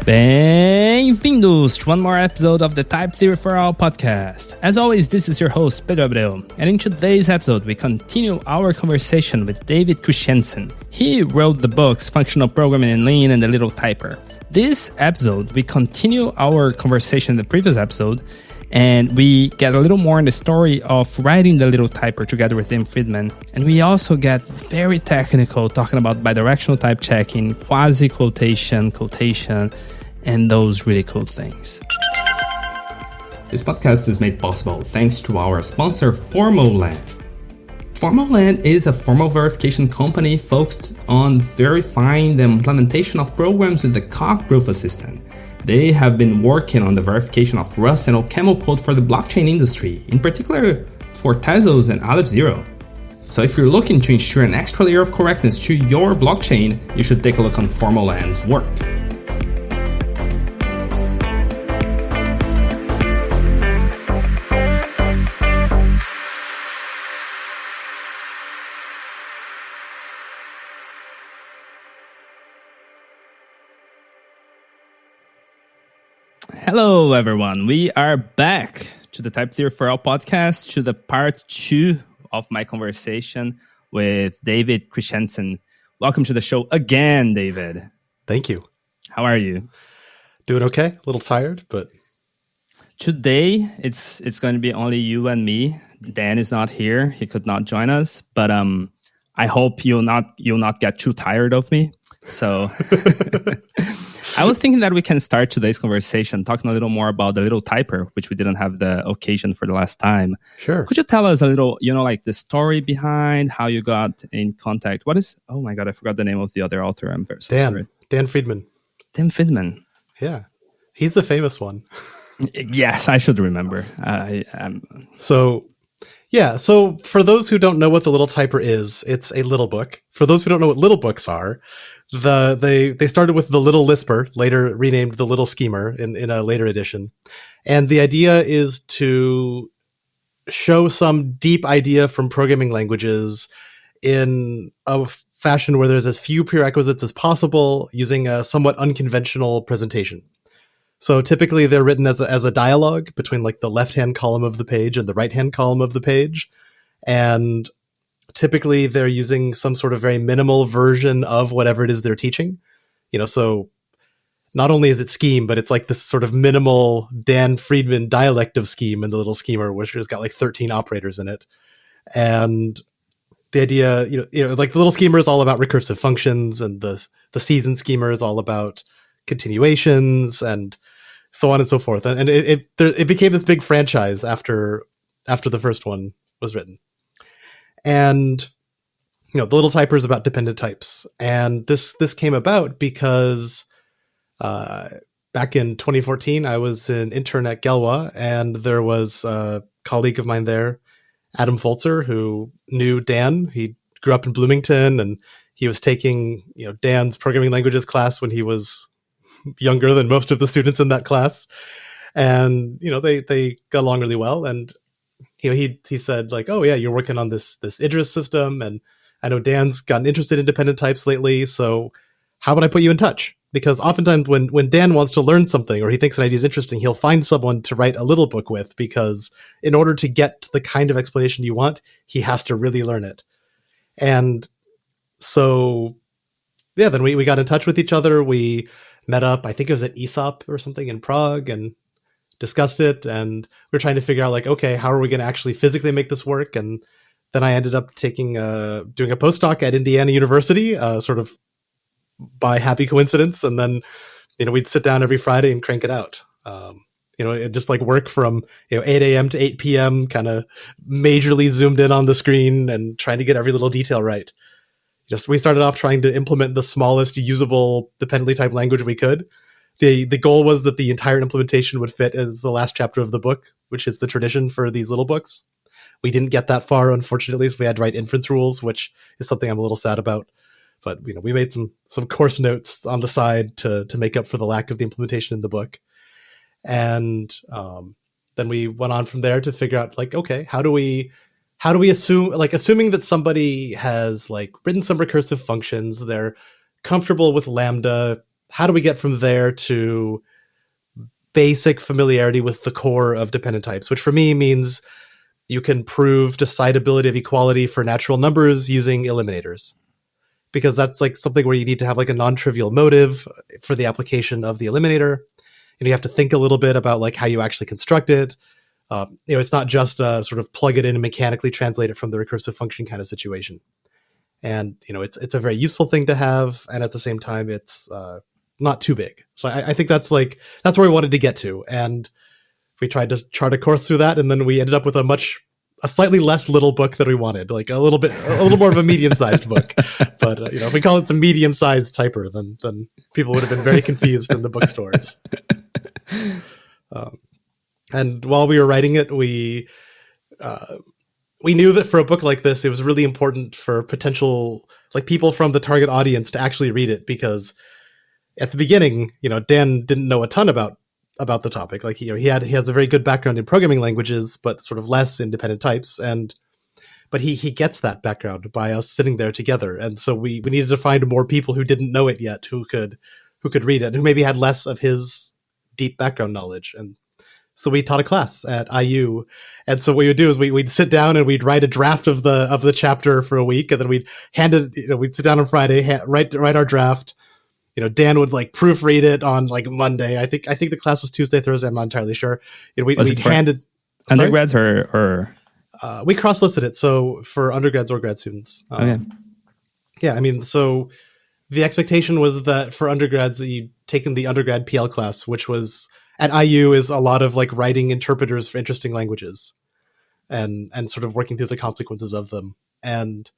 Bem-vindos to one more episode of the Type Theory for All podcast. As always, this is your host, Pedro Abreu, and in today's episode, we continue our conversation with David Christiansen. He wrote the books Functional Programming in Lean and The Little Typer. This episode, we continue our conversation in the previous episode, and we get a little more in the story of writing The Little Typer together with Dan Friedman. And we also get very technical, talking about bidirectional type checking, quasi quotation, quotation, and those really cool things. This podcast is made possible thanks to our sponsor, Formoland. Formoland is a formal verification company focused on verifying the implementation of programs with the cockproof assistant. They have been working on the verification of Rust and OCaml code for the blockchain industry, in particular for Tezos and Aleph Zero. So if you're looking to ensure an extra layer of correctness to your blockchain, you should take a look on Formoland's work. Hello, everyone. We are back to the Type Theory for All podcast, to the part 2 of my conversation with David Christiansen. Welcome to the show again, David. Thank you. How are you? Doing okay. A little tired, but today it's going to be only you and me. Dan is not here; he could not join us. But I hope you'll not get too tired of me. So. I was thinking that we can start today's conversation talking a little more about the Little Typer, which we didn't have the occasion for the last time. Sure. Could you tell us a little, like the story behind how you got in contact? Oh my God, I forgot the name of the other author. I'm very sorry. Dan Friedman. Dan Friedman. Yeah. He's the famous one. Yes, I should remember. So for those who don't know what the Little Typer is, it's a little book. For those who don't know what little books are, they started with the Little Lisper, later renamed the Little Schemer in a later edition. And the idea is to show some deep idea from programming languages in a fashion where there's as few prerequisites as possible using a somewhat unconventional presentation. So typically they're written as a dialogue between like the left-hand column of the page and the right-hand column of the page. And typically they're using some sort of very minimal version of whatever it is they're teaching. So not only is it scheme, but it's like this sort of minimal Dan Friedman dialect of scheme in the Little Schemer, which has got like 13 operators in it. And the idea, like the Little Schemer is all about recursive functions, and the season schemer is all about continuations and so on and so forth. And it became this big franchise after the first one was written. And, the Little Typer is about dependent types. And this came about because back in 2014, I was an intern at Galois, and there was a colleague of mine there, Adam Folzer, who knew Dan. He grew up in Bloomington, and he was taking, Dan's programming languages class when he was younger than most of the students in that class. And, they got along really well. And, he said like, oh yeah, you're working on this Idris system. And I know Dan's gotten interested in dependent types lately. So how would I put you in touch? Because oftentimes when Dan wants to learn something or he thinks an idea is interesting, he'll find someone to write a little book with, because in order to get the kind of explanation you want, he has to really learn it. And so, yeah, then we got in touch with each other. We met up, I think it was at ESOP or something in Prague, and discussed it. And we're trying to figure out like, okay, how are we going to actually physically make this work? And then I ended up doing a postdoc at Indiana University, sort of by happy coincidence. And then, we'd sit down every Friday and crank it out. It just like work from 8 a.m. to 8 p.m., kind of majorly zoomed in on the screen and trying to get every little detail right. We started off trying to implement the smallest usable dependently typed language we could. The goal was that the entire implementation would fit as the last chapter of the book, which is the tradition for these little books. We didn't get that far, unfortunately, so we had to write inference rules, which is something I'm a little sad about. But we made some course notes on the side to make up for the lack of the implementation in the book. And then we went on from there to figure out like, okay, how do we assuming that somebody has like written some recursive functions, they're comfortable with Lambda, how do we get from there to basic familiarity with the core of dependent types, which for me means you can prove decidability of equality for natural numbers using eliminators, because that's like something where you need to have like a non-trivial motive for the application of the eliminator, and you have to think a little bit about like how you actually construct it. It's not just sort of plug it in and mechanically translate it from the recursive function kind of situation. And it's a very useful thing to have, and at the same time, it's not too big. So I think that's where we wanted to get to, and we tried to chart a course through that, and then we ended up with a slightly less little book than we wanted, like a little more of a medium-sized book. But if we call it the medium-sized typer, then people would have been very confused in the bookstores. And while we were writing it, we knew that for a book like this, it was really important for potential like people from the target audience to actually read it, because at the beginning, Dan didn't know a ton about the topic. Like he has a very good background in programming languages, but sort of less in dependent types. But he gets that background by us sitting there together. And so we needed to find more people who didn't know it yet, who could read it, and who maybe had less of his deep background knowledge. And so we taught a class at IU. And so what we would do is we'd sit down and we'd write a draft of the chapter for a week, and then we'd hand it, we'd sit down on Friday, write our draft. Dan would like proofread it on like Monday. I think the class was Tuesday, Thursday. I'm not entirely sure. We handed undergrads or we cross-listed it. So for undergrads or grad students. Okay. Yeah. I mean, so the expectation was that for undergrads that you'd taken the undergrad PL class, which was at IU is a lot of like writing interpreters for interesting languages and sort of working through the consequences of them. And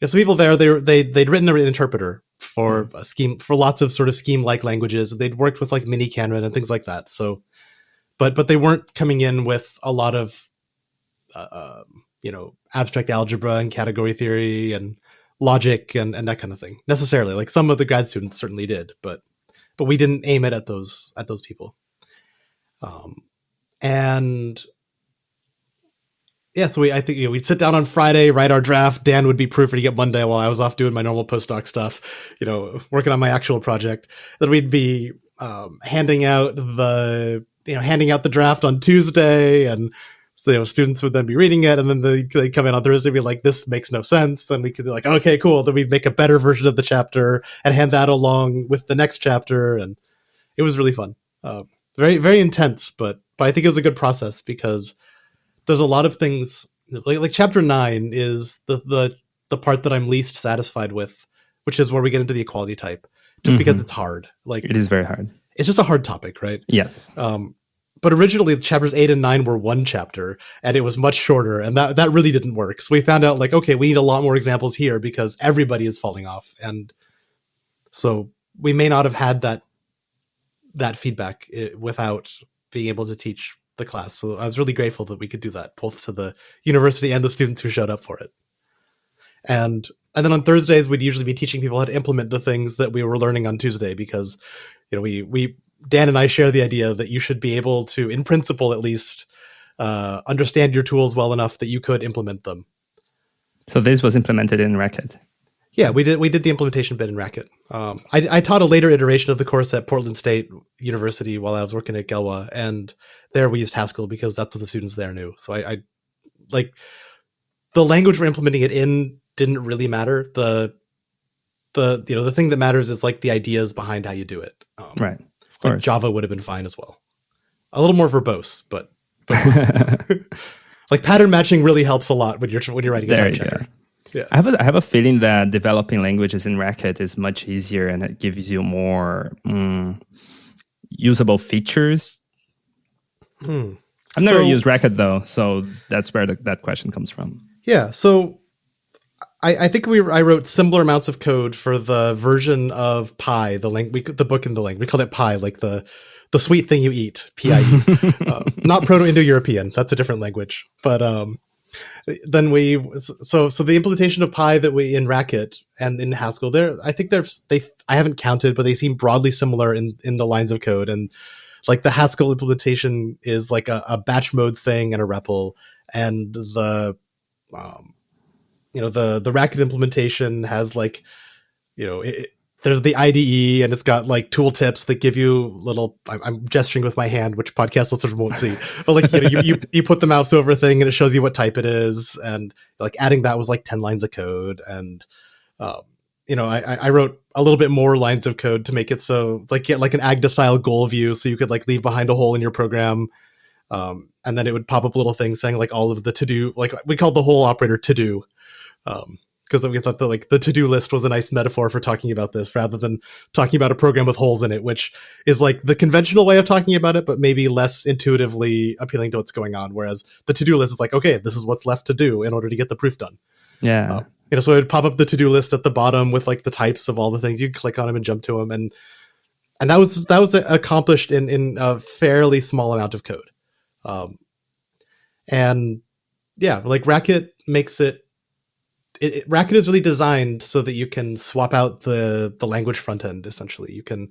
some people there, they'd written an interpreter for a scheme, for lots of sort of scheme-like languages. They'd worked with like mini Canron and things like that. So, but they weren't coming in with a lot of, abstract algebra and category theory and logic and that kind of thing necessarily. Like some of the grad students certainly did, but we didn't aim it at those people. So I think we'd sit down on Friday, write our draft. Dan would be proofreading it Monday while I was off doing my normal postdoc stuff, working on my actual project. Then we'd be handing out the draft on Tuesday, and so, students would then be reading it, and then they'd come in on Thursday and be like, "This makes no sense." Then we could be like, "Okay, cool." Then we'd make a better version of the chapter and hand that along with the next chapter, and it was really fun. Very, very intense, but I think it was a good process because there's a lot of things like chapter 9 is the part that I'm least satisfied with, which is where we get into the equality type, just because it's hard. Like it is very hard. It's just a hard topic, right? Yes. But originally chapters 8 and 9 were one chapter, and it was much shorter, and that really didn't work. So we found out like, okay, we need a lot more examples here because everybody is falling off. And so we may not have had that feedback without being able to teach the class. So I was really grateful that we could do that, both to the university and the students who showed up for it. And then on Thursdays, we'd usually be teaching people how to implement the things that we were learning on Tuesday, because Dan and I share the idea that you should be able to, in principle at least, understand your tools well enough that you could implement them. So this was implemented in Racket. Yeah, we did the implementation bit in Racket. I taught a later iteration of the course at Portland State University while I was working at Galois, and there we used Haskell because that's what the students there knew. So I like the language we're implementing it in didn't really matter. The thing that matters is like the ideas behind how you do it. Right. Of course. Like Java would have been fine as well. A little more verbose, but like pattern matching really helps a lot when you're writing a type checker. Yeah. I have a feeling that developing languages in Racket is much easier, and it gives you more usable features. I've never used Racket though, so that's where that question comes from. Yeah, so I think I wrote similar amounts of code for the version of Pi, the book in the language. We called it Pi, like the sweet thing you eat, PIE. Not Proto-Indo-European. That's a different language, but then so the implementation of Pi that we in Racket and in Haskell, I haven't counted, but they seem broadly similar in the lines of code. And like the Haskell implementation is like a batch mode thing and a REPL, and the Racket implementation has like, there's the IDE, and it's got like tooltips that give you little. I'm gesturing with my hand, which podcast listeners won't see, but like you put the mouse over a thing and it shows you what type it is, and like adding that was like 10 lines of code, and I wrote a little bit more lines of code to make it so like get like an Agda style goal view, so you could like leave behind a hole in your program, and then it would pop up a little thing saying like all of the to do, like we called the whole operator to do. Because we thought that like the to-do list was a nice metaphor for talking about this rather than talking about a program with holes in it, which is like the conventional way of talking about it, but maybe less intuitively appealing to what's going on. Whereas the to-do list is like, okay, this is what's left to do in order to get the proof done. Yeah. So it would pop up the to-do list at the bottom with like the types of all the things. You can click on them and jump to them. And that was accomplished in a fairly small amount of code. And yeah, like Racket makes it, Racket is really designed so that you can swap out the language front end. Essentially, you can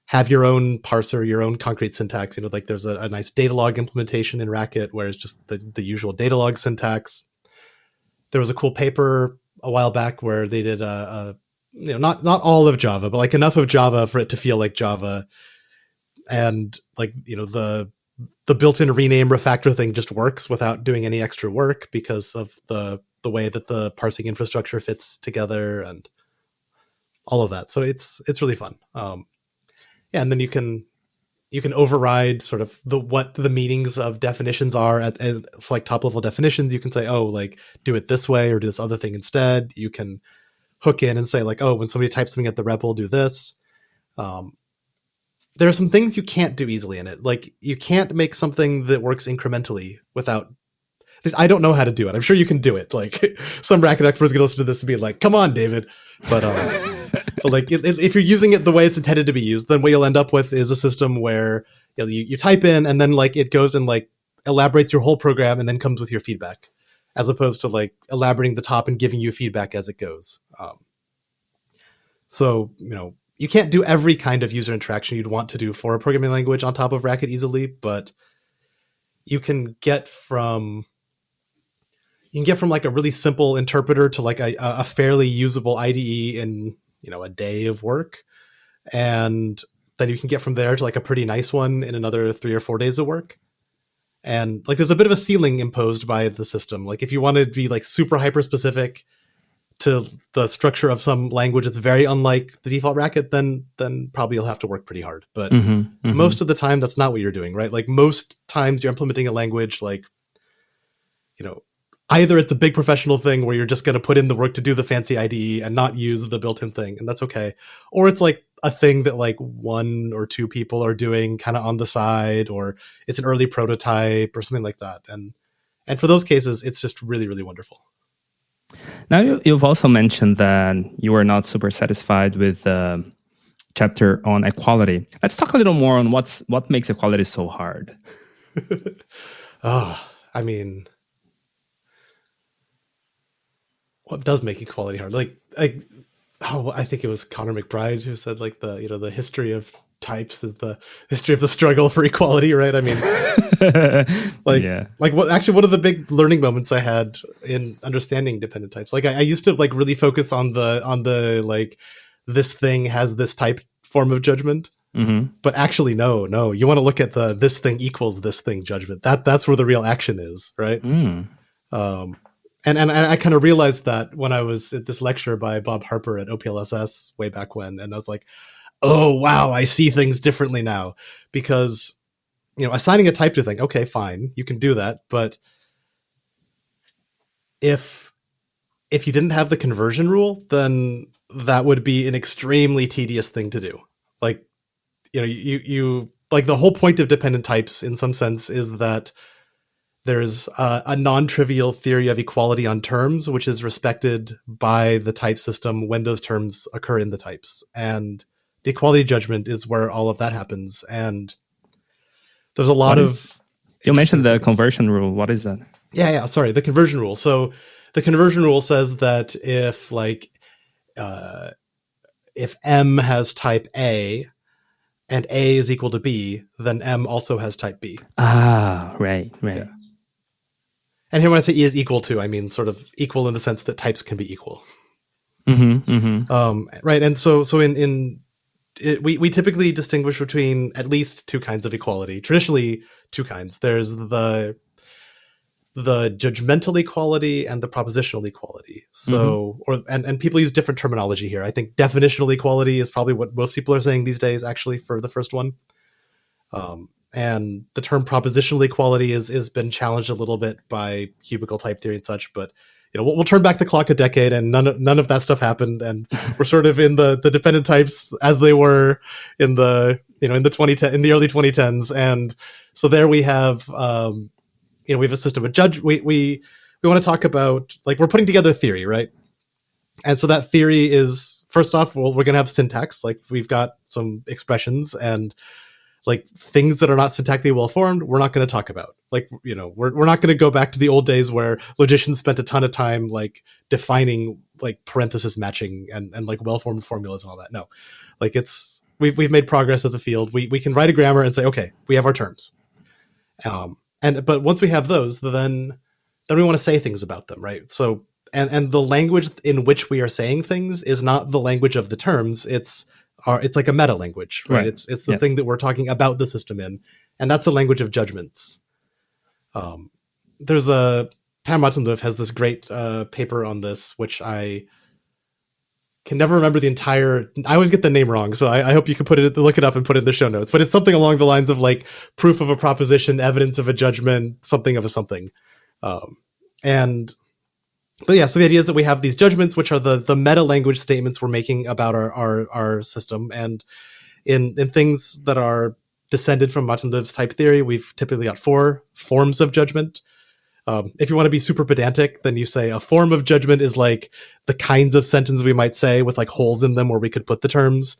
have your own parser, your own concrete syntax. Like there's a nice data log implementation in Racket where it's just the usual data log syntax. There was a cool paper a while back where they did not all of Java, but like enough of Java for it to feel like Java, and like the built-in rename refactor thing just works without doing any extra work because of the way that the parsing infrastructure fits together and all of that. So it's really fun. And then you can override sort of what the meanings of definitions are for like top level definitions. You can say, oh, like do it this way or do this other thing instead. You can hook in and say like, oh, when somebody types something at the REPL, do this. There are some things you can't do easily in it. Like you can't make something that works incrementally without this. I don't know how to do it. I'm sure you can do it. Like some Racket experts going to listen to this and be like, come on, David. But like if you're using it the way it's intended to be used, then what you'll end up with is a system where you type in and then like it goes and like elaborates your whole program and then comes with your feedback, as opposed to like elaborating the top and giving you feedback as it goes. So, you can't do every kind of user interaction you'd want to do for a programming language on top of Racket easily, but you can get from like a really simple interpreter to like a fairly usable IDE in, a day of work. And then you can get from there to like a pretty nice one in another 3 or 4 days of work. And like, there's a bit of a ceiling imposed by the system. Like if you want to be like super hyper specific to the structure of some language that's very unlike the default Racket, then probably you'll have to work pretty hard. But most of the time, that's not what you're doing, right? Like most times you're implementing a language like, either it's a big professional thing where you're just going to put in the work to do the fancy IDE and not use the built-in thing, and that's okay. Or it's like a thing that like 1 or 2 people are doing kind of on the side, or it's an early prototype or something like that. And for those cases, it's just really, really wonderful. Now, you've also mentioned that you were not super satisfied with the chapter on equality. Let's talk a little more on what makes equality so hard. I mean, what does make equality hard? I think it was Connor McBride who said like the history of types, the history of the struggle for equality, right? I mean, one of the big learning moments I had in understanding dependent types. Like I used to like really focus on the like this thing has this type form of judgment. But actually, no, you want to look at the this thing equals this thing judgment. That's where the real action is, right? And I kind of realized that when I was at this lecture by Bob Harper at OPLSS way back when, and I was like, oh, wow, I see things differently now. Because, assigning a type to a thing, okay, fine, you can do that. But if you didn't have the conversion rule, then that would be an extremely tedious thing to do. Like, you like the whole point of dependent types in some sense is that there's a non-trivial theory of equality on terms, which is respected by the type system when those terms occur in the types. And the equality judgment is where all of that happens. And there's a lot of... You mentioned the conversion rule. What is that? Yeah. Sorry, the conversion rule. So the conversion rule says that if M has type A and A is equal to B, then M also has type B. Ah, right. Yeah. And here when I say E is equal to, I mean sort of equal in the sense that types can be equal. Right. And so we typically distinguish between at least two kinds of equality. Traditionally, two kinds. There's the judgmental equality and the propositional equality. So, and people use different terminology here. I think definitional equality is probably what most people are saying these days, actually, for the first one. And the term propositional equality is been challenged a little bit by cubical type theory and such, but we'll turn back the clock a decade and none of that stuff happened, and we're sort of in the dependent types as they were in the in the early 2010s. And so there we have we have a system of we want to talk about, like, we're putting together a theory, right? And so that theory is, first off, well, we're going to have syntax. Like, we've got some expressions, and like things that are not syntactically well formed, we're not going to talk about. Like, we're not going to go back to the old days where logicians spent a ton of time like defining like parenthesis matching and like well formed formulas and all that. No, like we've made progress as a field. We can write a grammar and say, okay, we have our terms. But once we have those, then we want to say things about them, right? So and the language in which we are saying things is not the language of the terms. It's like a meta language, right? It's the thing that we're talking about the system in, and that's the language of judgments. There's Pam Mattenluff has this great paper on this, which I can never remember the entire. I always get the name wrong, so I hope you can look it up and put it in the show notes. But it's something along the lines of like proof of a proposition, evidence of a judgment, something of a something, But yeah, so the idea is that we have these judgments, which are the meta language statements we're making about our system. And in things that are descended from Mattenluff's type theory, we've typically got 4 forms of judgment. If you want to be super pedantic, then you say a form of judgment is like the kinds of sentences we might say with like holes in them where we could put the terms.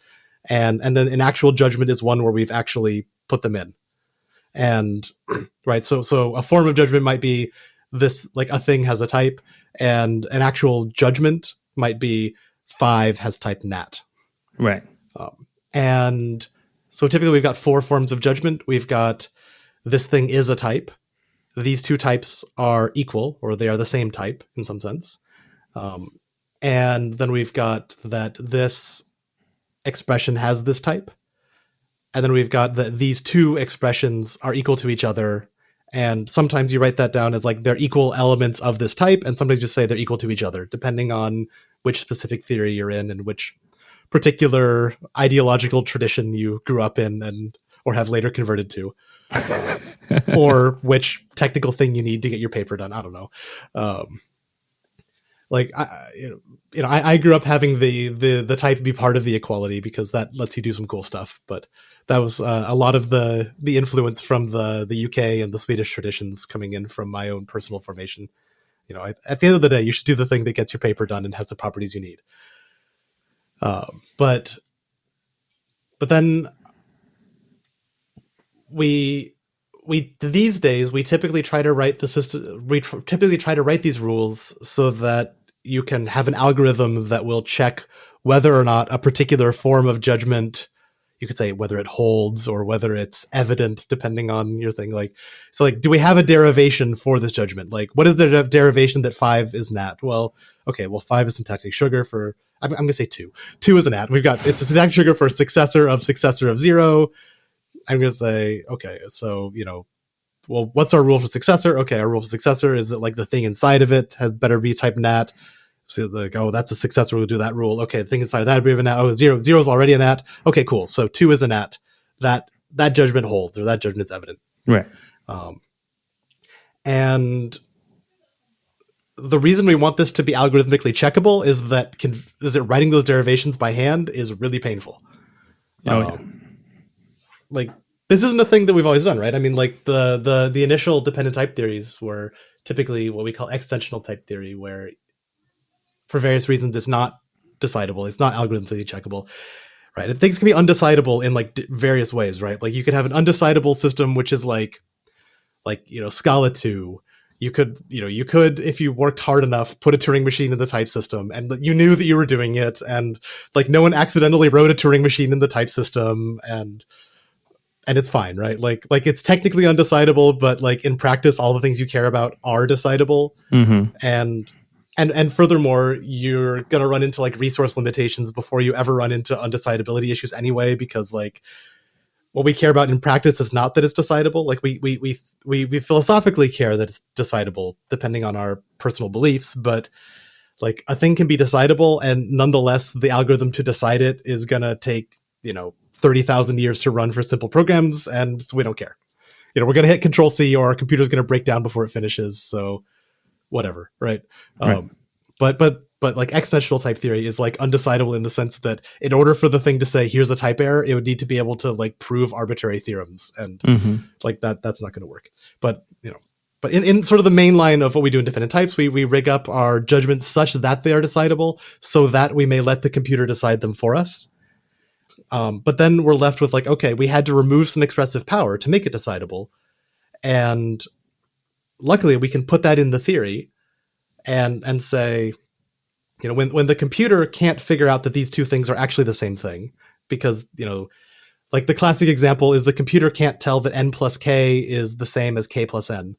And then an actual judgment is one where we've actually put them in. And right, so a form of judgment might be this, like a thing has a type, and an actual judgment might be 5 has type nat. Right. And so typically we've got 4 forms of judgment. We've got this thing is a type. These two types are equal, or they are the same type in some sense. And then we've got that this expression has this type. And then we've got that these two expressions are equal to each other. And sometimes you write that down as like they're equal elements of this type, and sometimes you say they're equal to each other, depending on which specific theory you're in and which particular ideological tradition you grew up in or have later converted to, or which technical thing you need to get your paper done. I don't know. I grew up having the type be part of the equality because that lets you do some cool stuff. But that was a lot of the influence from the UK and the Swedish traditions coming in from my own personal formation. At the end of the day, you should do the thing that gets your paper done and has the properties you need. But then we these days we typically try to write the system. We typically try to write these rules so that you can have an algorithm that will check whether or not a particular form of judgment, you could say whether it holds or whether it's evident, depending on your thing. Do we have a derivation for this judgment? Like, what is the derivation that 5 is nat? Well, 5 is syntactic sugar for, I'm going to say 2. 2 is a nat. It's a syntactic sugar for successor of 0. I'm going to say, okay, so, what's our rule for successor? Okay, our rule for successor is that like the thing inside of it has better be type nat. So like, that's a successor, we'll do that rule. Okay, the thing inside of that would be a nat. 0 is already a nat. Okay, cool. So 2 is a nat. That judgment holds, or that judgment is evident. Right. And the reason we want this to be algorithmically checkable is that writing those derivations by hand is really painful. Like, this isn't a thing that we've always done, right? I mean, like the initial dependent type theories were typically what we call extensional type theory, where for various reasons it's not decidable, it's not algorithmically checkable, right? And things can be undecidable in like various ways, right? Like you could have an undecidable system, which is like Scala 2. You could, if you worked hard enough, put a Turing machine in the type system, and you knew that you were doing it, and like no one accidentally wrote a Turing machine in the type system, and it's fine, right? Like it's technically undecidable, but like in practice, all the things you care about are decidable. Mm-hmm. And And furthermore, you're going to run into like resource limitations before you ever run into undecidability issues anyway, because like what we care about in practice is not that it's decidable. Like we philosophically care that it's decidable depending on our personal beliefs, but like a thing can be decidable, and nonetheless, the algorithm to decide it is going to take, 30,000 years to run for simple programs. And so we don't care. We're going to hit Control C, or our computer's going to break down before it finishes. So whatever. Right. Right. But like extensional type theory is like undecidable in the sense that in order for the thing to say, here's a type error, it would need to be able to like prove arbitrary theorems. And like that's not going to work. But, but in sort of the main line of what we do in dependent types, we rig up our judgments such that they are decidable so that we may let the computer decide them for us. But then we're left with like, okay, we had to remove some expressive power to make it decidable. And luckily we can put that in the theory and say, when the computer can't figure out that these two things are actually the same thing, because, like the classic example is the computer can't tell that n plus k is the same as k plus n.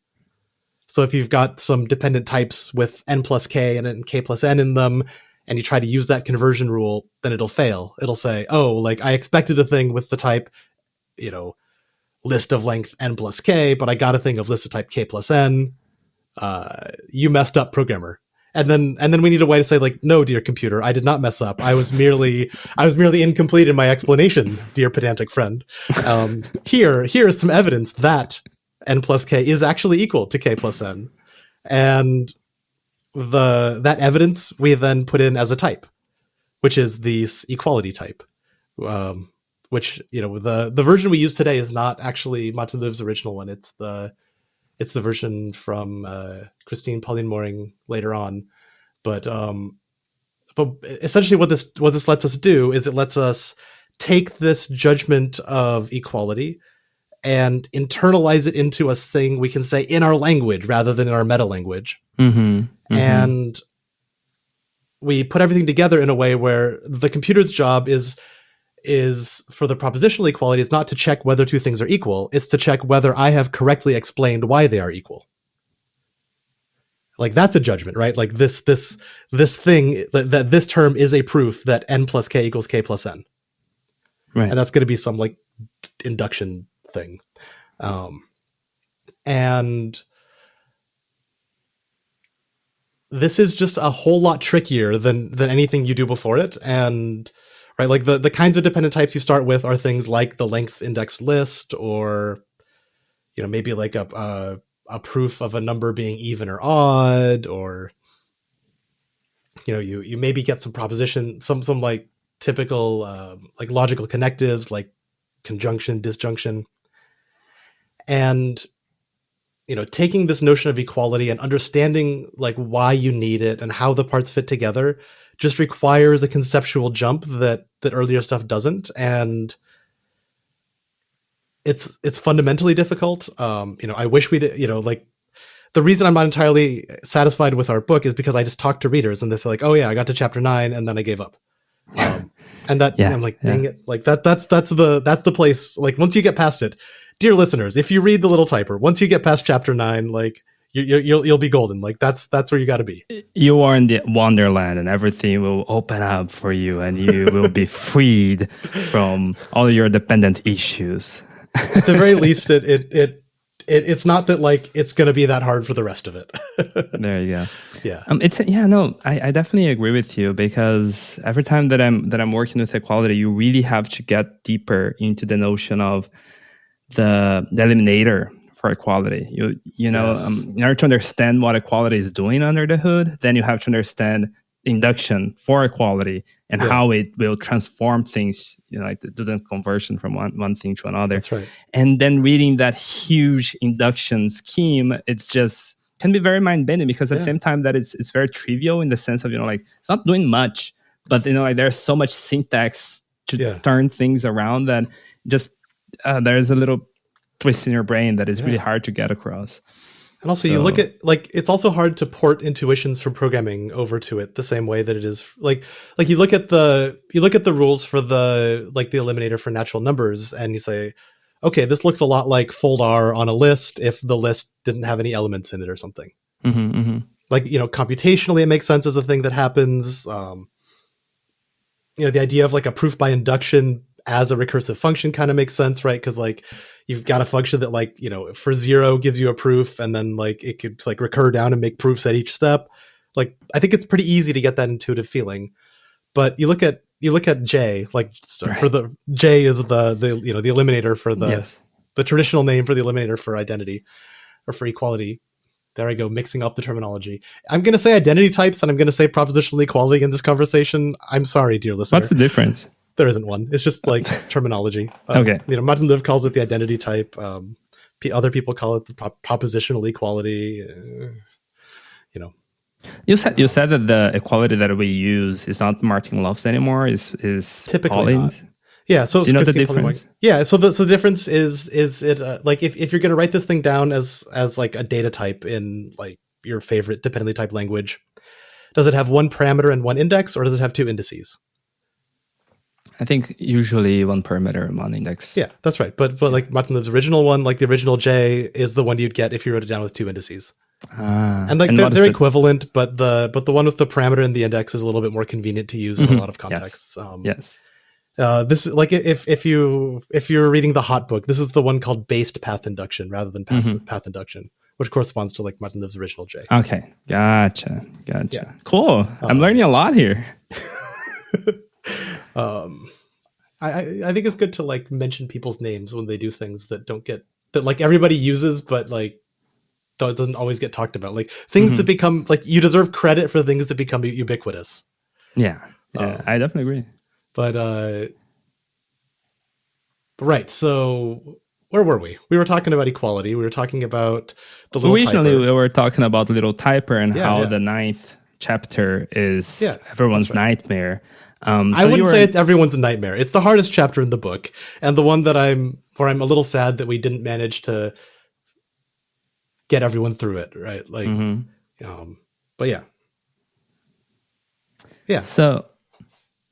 So if you've got some dependent types with n plus k and k plus n in them, and you try to use that conversion rule, then it'll fail. It'll say, oh, like I expected a thing with the type, list of length n plus k, but I got a thing of list of type k plus n. You messed up, programmer. And then we need a way to say like, no, dear computer, I did not mess up. I was merely incomplete in my explanation, dear pedantic friend. Here is some evidence that n plus k is actually equal to k plus n. And that evidence we then put in as a type, which is the equality type, which, the version we use today is not actually Matuliv's original one. It's the version from Christine Pauline Moring later on. But essentially what this lets us do is it lets us take this judgment of equality and internalize it into a thing we can say in our language rather than in our meta language. And we put everything together in a way where the computer's job is for the propositional equality is not to check whether two things are equal. It's to check whether I have correctly explained why they are equal. Like that's a judgment, right? Like this thing that this term is a proof that n plus k equals k plus n. Right. And that's going to be some like induction thing. And this is just a whole lot trickier than anything you do before it. And right, like the kinds of dependent types you start with are things like the length indexed list, or maybe like a proof of a number being even or odd, or you maybe get some proposition, some like typical like logical connectives like conjunction, disjunction. And taking this notion of equality and understanding like why you need it and how the parts fit together just requires a conceptual jump that earlier stuff doesn't. And it's fundamentally difficult. I wish we did, like the reason I'm not entirely satisfied with our book is because I just talked to readers and they say like, oh yeah, I got to chapter 9 and then I gave up. And that, I'm like, dang it. Like that's the place. Like once you get past it, dear listeners, if you read The Little Typer, once you get past chapter 9, like you'll be golden. Like that's where you got to be. You are in the wonderland, and everything will open up for you, and you will be freed from all your dependent issues. At the very least, it's not that like it's going to be that hard for the rest of it. There you go. Yeah. I definitely agree with you, because every time that I'm working with equality, you really have to get deeper into the notion of the eliminator for equality. In order to understand what equality is doing under the hood, then you have to understand induction for equality and how it will transform things, like do the conversion from one thing to another. That's right. And then reading that huge induction scheme, it's just can be very mind bending, because at the same time that it's very trivial in the sense of like it's not doing much, but like there's so much syntax to turn things around that just there's a little twist in your brain that is really hard to get across. And also you look at like, it's also hard to port intuitions from programming over to it the same way that it is like you look at the rules for the eliminator for natural numbers and you say, okay, this looks a lot like fold R on a list if the list didn't have any elements in it or something. like, computationally it makes sense as a thing that happens. The idea of like a proof by induction as a recursive function kind of makes sense, right? Because like you've got a function that like, for 0 gives you a proof, and then like it could like recur down and make proofs at each step. Like I think it's pretty easy to get that intuitive feeling. But you look at J, like for the J is the eliminator for the traditional name for the eliminator for identity or for equality. There I go, mixing up the terminology. I'm going to say identity types, and I'm going to say propositional equality in this conversation. I'm sorry, dear listener. What's the difference? There isn't one. It's just like terminology. Okay. Martin Liv calls it the identity type. Other people call it the propositional equality. You said that the equality that we use is not Martin Love's anymore. Is typically Pauline's? Not. Yeah. So you know the difference? Yeah. So the difference is it like if you're going to write this thing down as like a data type in like your favorite dependently typed language, does it have one parameter and one index, or does it have two indices? I think usually one parameter and one index. Yeah, that's right. But like Martin Liv's original one, like the original J is the one you'd get if you wrote it down with two indices. And like they're equivalent, but the one with the parameter and the index is a little bit more convenient to use in a lot of contexts. Yes. This is like if you're reading the hot book, this is the one called based path induction rather than path induction, which corresponds to like Martin Liv's original J. Okay, gotcha. Yeah. Cool. I'm learning a lot here. I think it's good to like mention people's names when they do things that like everybody uses, but like it doesn't always get talked about. Like things that become like you deserve credit for things that become ubiquitous. Yeah, I definitely agree. But right, so where were we? We were talking about equality. We were talking about the little originally typer. We were talking about little typer and how the 9th chapter is everyone's nightmare. I wouldn't say it's everyone's nightmare. It's the hardest chapter in the book, and the one that I'm a little sad that we didn't manage to get everyone through it, right? Like, but yeah.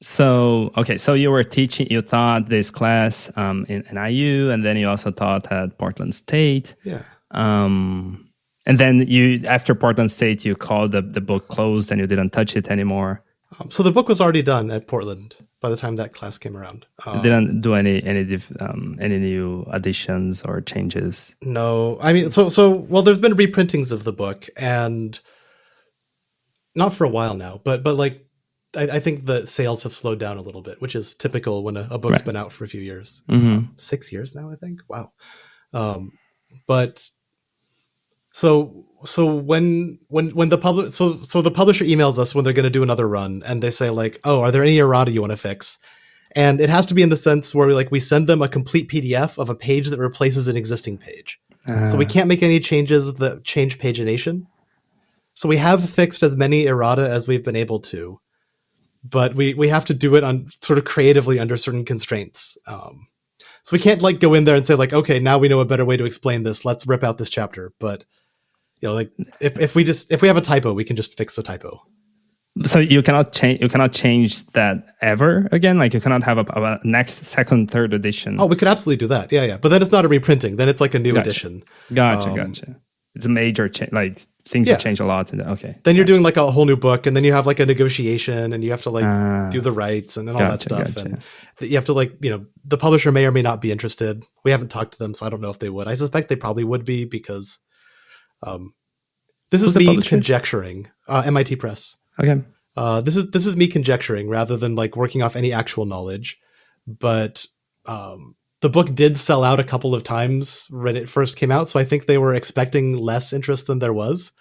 So okay, so you were teaching. You taught this class in IU, and then you also taught at Portland State. Yeah. And then after Portland State, you called the book closed, and you didn't touch it anymore. So the book was already done at Portland by the time that class came around. Didn't do any new additions or changes. No, I mean, well, there's been reprintings of the book, and not for a while now, but like I think the sales have slowed down a little bit, which is typical when a book's been out for a few years. 6 years now, I think. Wow. But so when the the publisher emails us when they're going to do another run, and they say like, oh, are there any errata you want to fix? And it has to be in the sense where we send them a complete PDF of a page that replaces an existing page. So we can't make any changes that change pagination. So we have fixed as many errata as we've been able to, but we have to do it on sort of creatively under certain constraints. So we can't like go in there and say like, okay, now we know a better way to explain this. Let's rip out this chapter. But like if we have a typo, we can just fix the typo. So you cannot change that ever again. Like you cannot have a next, second, third edition. Oh, we could absolutely do that. Yeah. But then it's not a reprinting. Then it's like a new edition. Gotcha. It's a major change. Like things have changed a lot. Okay. Then you're doing like a whole new book, and then you have like a negotiation, and you have to like do the rights and all that stuff. Gotcha. And you have to like, the publisher may or may not be interested. We haven't talked to them, so I don't know if they would. I suspect they probably would be because this is me conjecturing. MIT Press. Okay. This is me conjecturing rather than like working off any actual knowledge, but the book did sell out a couple of times when it first came out, so I think they were expecting less interest than there was.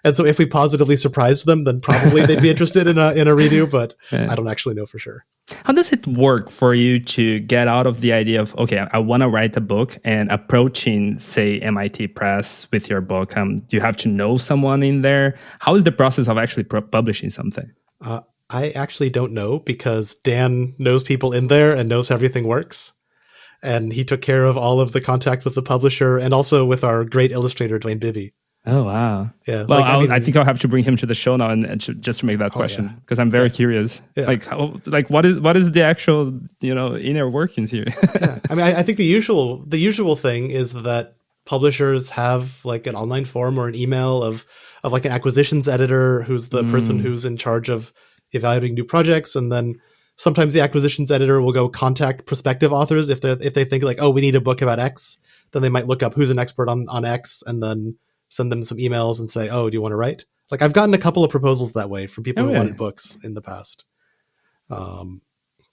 And so if we positively surprised them, then probably they'd be interested in a redo, but I don't actually know for sure. How does it work for you to get out of the idea of, okay, I want to write a book, and approaching, say, MIT Press with your book? Do you have to know someone in there? How is the process of actually publishing something? I actually don't know, because Dan knows people in there and knows how everything works. And he took care of all of the contact with the publisher and also with our great illustrator, Dwayne Bibby. Oh, wow. Yeah. Well, I think I'll have to bring him to the show now and just to make that question, because I'm very curious. Yeah. Like what is the actual, inner workings here? Yeah. I mean, I think the usual thing is that publishers have like an online form or an email of like an acquisitions editor who's the person who's in charge of evaluating new projects. And then sometimes the acquisitions editor will go contact prospective authors if they think like, oh, we need a book about X. Then they might look up who's an expert on X and then send them some emails and say, oh, do you want to write? Like I've gotten a couple of proposals that way from people who wanted books in the past,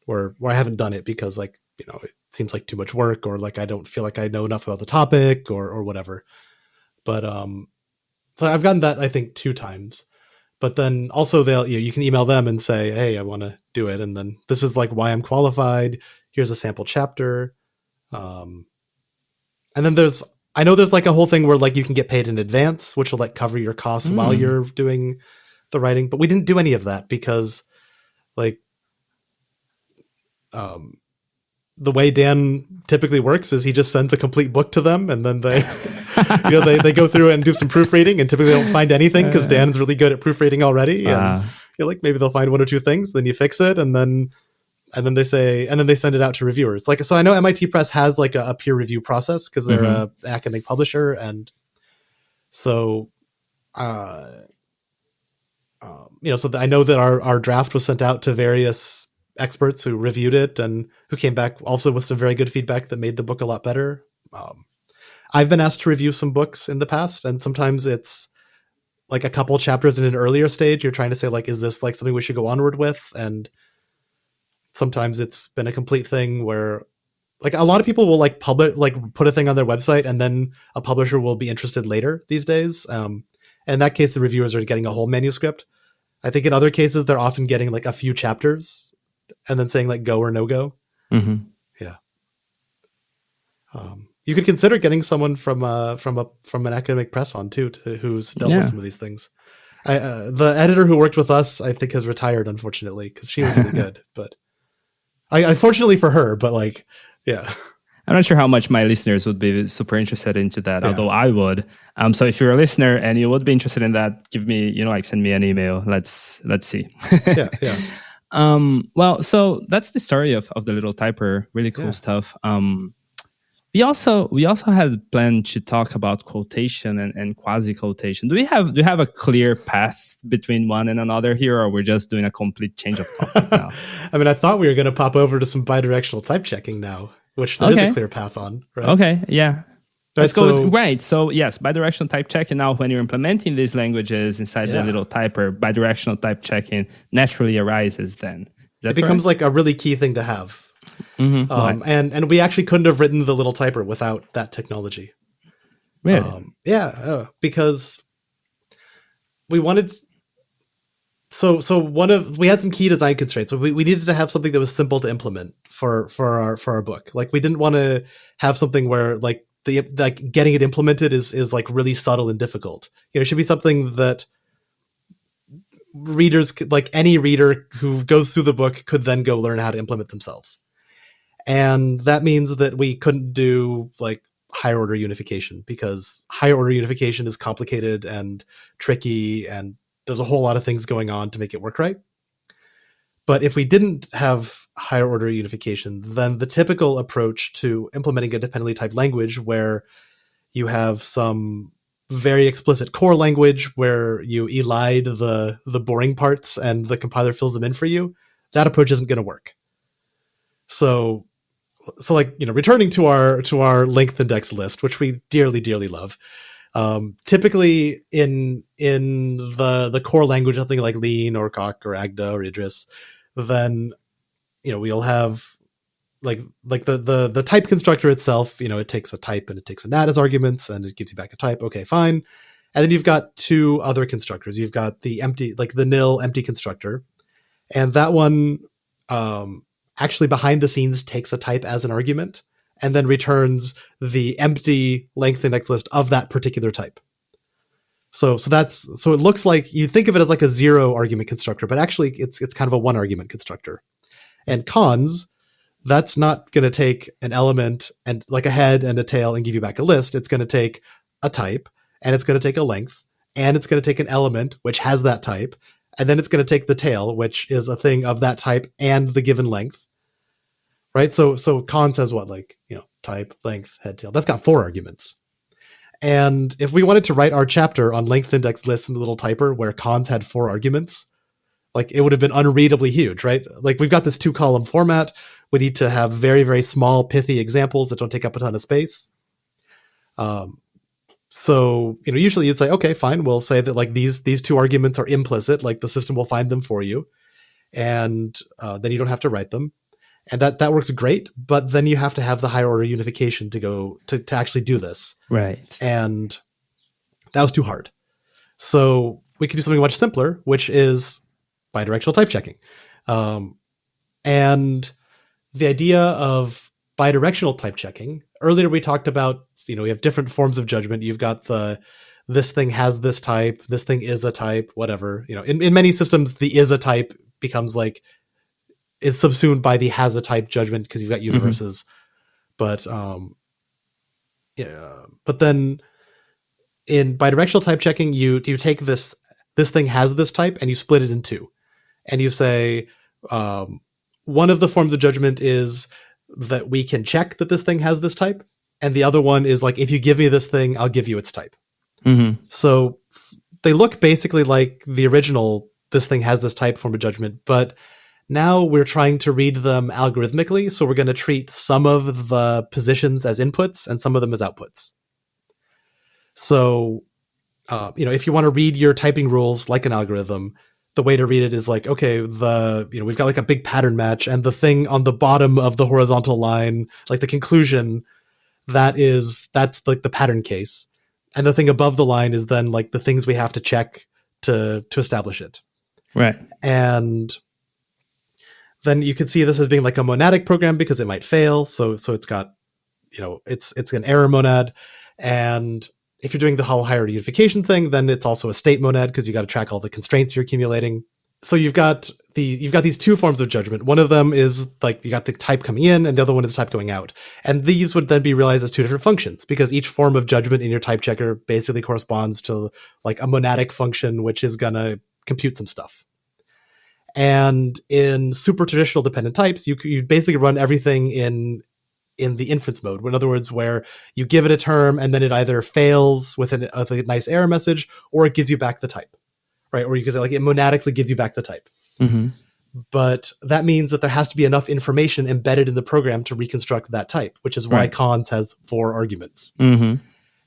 where I haven't done it because like, it seems like too much work, or like I don't feel like I know enough about the topic or whatever. But so I've gotten that I think 2 times. But then also you can email them and say, hey, I want to do it, and then this is like why I'm qualified. Here's a sample chapter. And then I know there's like a whole thing where like you can get paid in advance, which will like cover your costs while you're doing the writing. But we didn't do any of that because like the way Dan typically works is he just sends a complete book to them, and then they they go through it and do some proofreading, and typically they don't find anything because Dan's really good at proofreading already. And like maybe they'll find 1 or 2 things, then you fix it, and then they send it out to reviewers. Like, so I know MIT Press has like a peer review process because they're an academic publisher. And so, so I know that our draft was sent out to various experts who reviewed it and who came back also with some very good feedback that made the book a lot better. I've been asked to review some books in the past, and sometimes it's like a couple chapters in an earlier stage. You're trying to say like, is this like something we should go onward with? And sometimes it's been a complete thing where like a lot of people will like put a thing on their website, and then a publisher will be interested later these days. And in that case, the reviewers are getting a whole manuscript. I think in other cases, they're often getting like a few chapters and then saying like go or no go. Yeah. You could consider getting someone from an academic press on too, who's dealt with some of these things. The editor who worked with us, I think, has retired, unfortunately, because she was really good. But unfortunately for her, but like, yeah. I'm not sure how much my listeners would be super interested into that, although I would. So if you're a listener and you would be interested in that, give me, send me an email. Let's see. Yeah. Well, so that's the story of the little typer. Really cool stuff. We also had planned to talk about quotation and quasi quotation. Do you have a clear path between one and another here, or we're just doing a complete change of topic now? I mean, I thought we were going to pop over to some bidirectional type checking now, which there is a clear path on. Right? Okay, yeah. Let's go. Right. So yes, bidirectional type checking. Now, when you're implementing these languages inside the little typer, bidirectional type checking naturally arises. Then it becomes like a really key thing to have. And we actually couldn't have written the little typer without that technology. Really? Because we wanted. So we had some key design constraints. So we needed to have something that was simple to implement for our book. Like we didn't want to have something where like getting it implemented is like really subtle and difficult. It should be something that readers, like any reader who goes through the book, could then go learn how to implement themselves. And that means that we couldn't do like higher order unification, because higher order unification is complicated and tricky, and there's a whole lot of things going on to make it work right. But if we didn't have higher order unification, then the typical approach to implementing a dependently typed language, where you have some very explicit core language where you elide the boring parts and the compiler fills them in for you, that approach isn't going to work. So like, returning to our length index list, which we dearly, dearly love. Typically in the core language, something like Lean or Coq or Agda or Idris, then, we'll have like the type constructor itself, it takes a type and it takes a nat as arguments and it gives you back a type. Okay, fine. And then you've got 2 other constructors. You've got the empty, like the nil empty constructor. And that one, actually behind the scenes takes a type as an argument and then returns the empty length index list of that particular type. So it looks like you think of it as like a 0 argument constructor, but actually it's kind of a 1 argument constructor. And cons, that's not going to take an element and like a head and a tail and give you back a list. It's going to take a type, and it's going to take a length, and it's going to take an element which has that type, and then it's going to take the tail, which is a thing of that type and the given length. Right? So con says what? Like, type, length, head, tail. That's got 4 arguments. And if we wanted to write our chapter on length index lists in the little typer where cons had 4 arguments, like it would have been unreadably huge, right? Like we've got this 2-column format. We need to have very, very small, pithy examples that don't take up a ton of space. So, usually you'd say, okay, fine. We'll say that like these 2 arguments are implicit, like the system will find them for you. And then you don't have to write them. And that works great, but then you have to have the higher order unification to go to actually do this. Right. And that was too hard. So we could do something much simpler, which is bidirectional type checking. And the idea of bidirectional type checking, earlier we talked about, we have different forms of judgment. You've got this thing has this type, this thing is a type, whatever. In many systems, the is a type becomes like, is subsumed by the has a type judgment because you've got universes. Mm-hmm. But then in bidirectional type checking, you take this thing has this type and you split it in 2. And you say, one of the forms of judgment is that we can check that this thing has this type. And the other one is like, if you give me this thing, I'll give you its type. Mm-hmm. So they look basically like the original, this thing has this type form of judgment, but now we're trying to read them algorithmically. So we're going to treat some of the positions as inputs and some of them as outputs. So, if you want to read your typing rules like an algorithm, the way to read it is like, okay, we've got like a big pattern match and the thing on the bottom of the horizontal line, like the conclusion, that's like the pattern case. And the thing above the line is then like the things we have to check to establish it. Right. And then you could see this as being like a monadic program because it might fail. So it's got, it's an error monad. And if you're doing the whole higher unification thing, then it's also a state monad because you got to track all the constraints you're accumulating. So you've got these 2 forms of judgment. One of them is like you got the type coming in and the other one is type going out. And these would then be realized as 2 different functions because each form of judgment in your type checker basically corresponds to like a monadic function, which is going to compute some stuff. And in super traditional dependent types, you basically run everything in the inference mode. In other words, where you give it a term and then it either fails with a nice error message or it gives you back the type, right? Or you can say like it monadically gives you back the type. Mm-hmm. But that means that there has to be enough information embedded in the program to reconstruct that type, which is why cons has 4 arguments. Mm-hmm.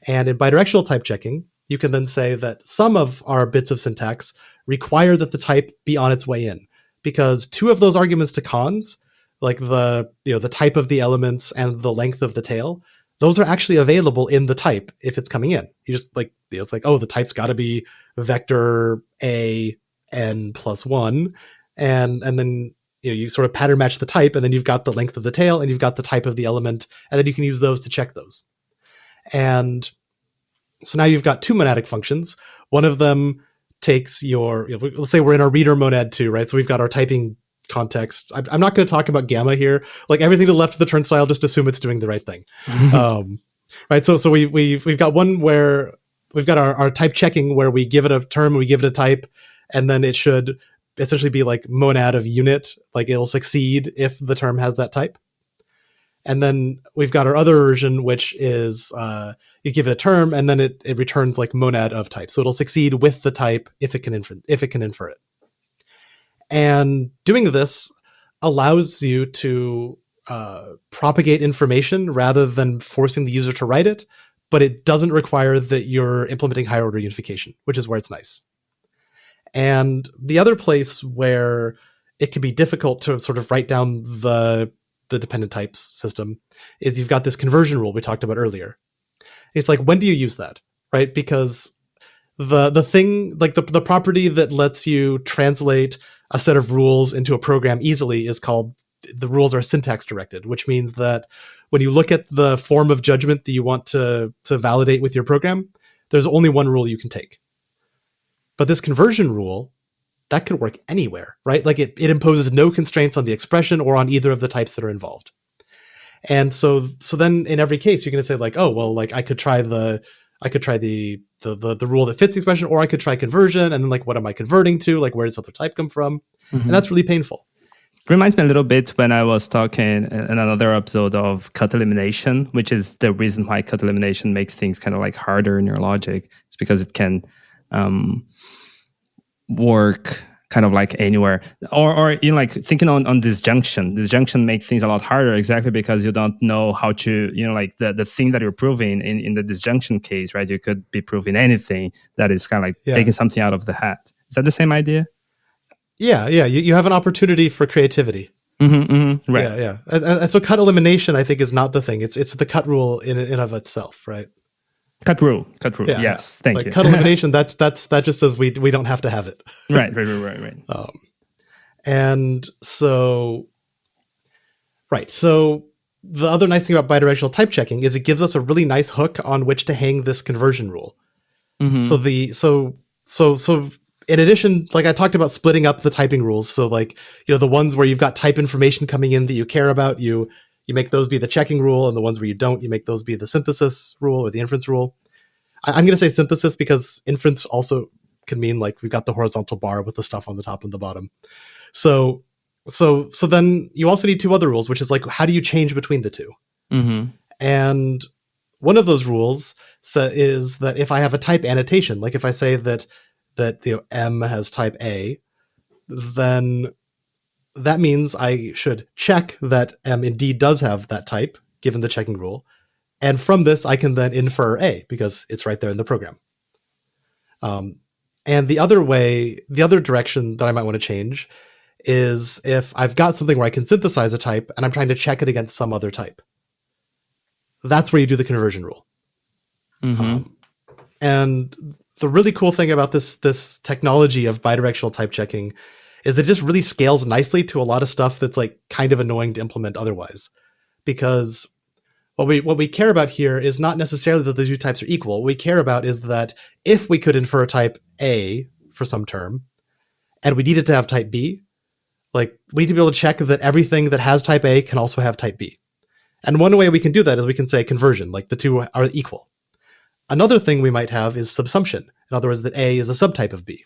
And in bidirectional type checking, you can then say that some of our bits of syntax require that the type be on its way in, because 2 of those arguments to cons, like the type of the elements and the length of the tail, those are actually available in the type if it's coming in. You just like, it's like, oh, the type's got to be vector a n plus 1. And then, you sort of pattern match the type and then you've got the length of the tail and you've got the type of the element. And then you can use those to check those. And so now you've got 2 monadic functions. One of them takes let's say we're in our reader monad 2, right? So we've got our typing context. I'm not going to talk about gamma here. Like everything to the left of the turnstile, just assume it's doing the right thing. Right. So we've got one where we've got our type checking where we give it a term, we give it a type, and then it should essentially be like monad of unit. Like it'll succeed if the term has that type. And then we've got our other version, which is you give it a term and then it returns like monad of type. So it'll succeed with the type if it can infer it. And doing this allows you to propagate information rather than forcing the user to write it, but it doesn't require that you're implementing higher order unification, which is where it's nice. And the other place where it can be difficult to sort of write down the dependent types system is you've got this conversion rule we talked about earlier. It's like, when do you use that, right? Because the thing, like the property that lets you translate a set of rules into a program easily is called, the rules are syntax directed, which means that when you look at the form of judgment that you want to validate with your program, there's only one rule you can take. But this conversion rule, that could work anywhere, right? Like it imposes no constraints on the expression or on either of the types that are involved. And so then in every case, you're going to say like, oh, well, like I could try the rule that fits the expression, or I could try conversion. And then like, what am I converting to? Like, where does other type come from? Mm-hmm. And that's really painful. Reminds me a little bit when I was talking in another episode of cut elimination, which is the reason why cut elimination makes things kind of like harder in your logic. It's because it can work kind of like anywhere. Or you know, like thinking on disjunction. Disjunction makes things a lot harder exactly because you don't know how to, you know, like the thing that you're proving in the disjunction case, right? You could be proving anything that is kind of like taking something out of the hat. Is that the same idea? Yeah. You have an opportunity for creativity. Right. Yeah. And so cut elimination, I think, is not the thing. It's the cut rule in of itself, right? Cut rule. Yeah, yes, thank you. Cut elimination. that just says we don't have to have it. Right. And so, right. So the other nice thing about bidirectional type checking is it gives us a really nice hook on which to hang this conversion rule. So in addition, like I talked about splitting up the typing rules. So like, you know, the ones where you've got type information coming in that you care about, you make those be the checking rule, and the ones where you don't, you make those be the synthesis rule or the inference rule. I'm going to say synthesis because inference also can mean like we've got the horizontal bar with the stuff on the top and the bottom. So then you also need two other rules, which is like, how do you change between the two? And one of those rules is that if I have a type annotation, like if I say that you know, M has type A, then that means I should check that M indeed does have that type, given the checking rule. And from this, I can then infer A because it's right there in the program. And the other direction that I might want to change is if I've got something where I can synthesize a type and I'm trying to check it against some other type. That's where you do the conversion rule. And the really cool thing about this technology of bidirectional type checking is that it just really scales nicely to a lot of stuff that's like kind of annoying to implement otherwise. Because what we care about here is not necessarily that the two types are equal. What we care about is that if we could infer type A for some term, and we needed to have type B, like we need to be able to check that everything that has type A can also have type B. And one way we can do that is we can say conversion, like the two are equal. Another thing we might have is subsumption. In other words, that A is a subtype of B.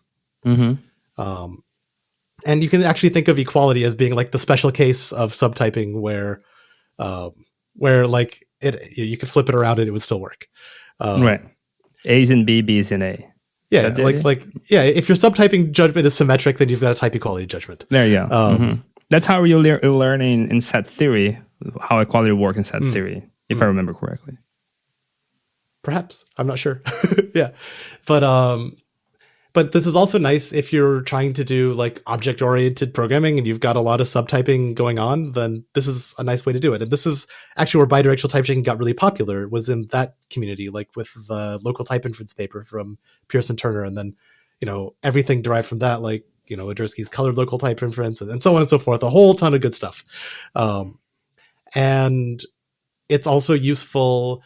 And you can actually think of equality as being like the special case of subtyping where like you could flip it around and it would still work. Right. A is in B, B is in A. Yeah, if your subtyping judgment is symmetric, then you've got a type equality judgment. There you go. That's how you learn in set theory, how equality works in set theory, if I remember correctly. Perhaps. I'm not sure. Yeah. But this is also nice if you're trying to do like object-oriented programming and you've got a lot of subtyping going on, then this is a nice way to do it. And this is actually where bidirectional type checking got really popular, was in that community, like with the local type inference paper from Pearson Turner. And then, you know, everything derived from that, like, you know, Idris's colored local type inference and so on and so forth, a whole ton of good stuff. And it's also useful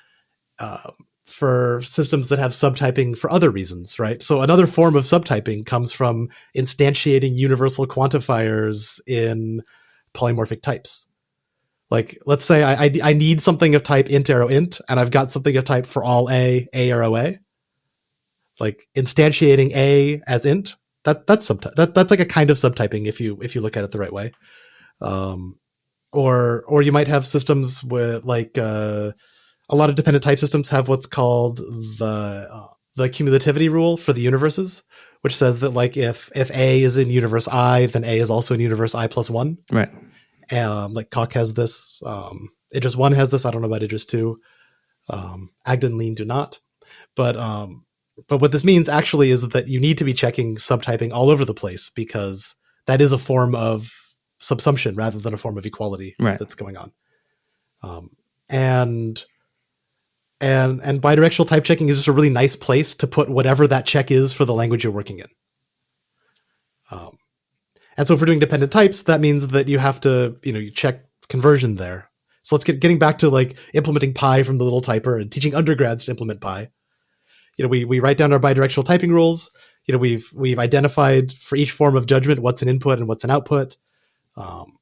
for systems that have subtyping for other reasons, right? So another form of subtyping comes from instantiating universal quantifiers in polymorphic types. Like, let's say I need something of type int arrow int, and I've got something of type for all A arrow A. Like instantiating A as int, that's like a kind of subtyping if you look at it the right way. Or you might have systems with like a lot of dependent type systems have what's called the cumulativity rule for the universes, which says that like if A is in universe I, then A is also in universe I plus 1. Right. Like Coq has this. Idris 1 has this. I don't know about Idris 2. Agden Lean do not. But what this means actually is that you need to be checking subtyping all over the place, because that is a form of subsumption rather than a form of equality that's going on. And bidirectional type checking is just a really nice place to put whatever that check is for the language you're working in. And so if we're doing dependent types, that means that you have to, you check conversion there. So let's getting back to like implementing pi from the little typer and teaching undergrads to implement pi. We write down our bidirectional typing rules. We've identified for each form of judgment what's an input and what's an output. And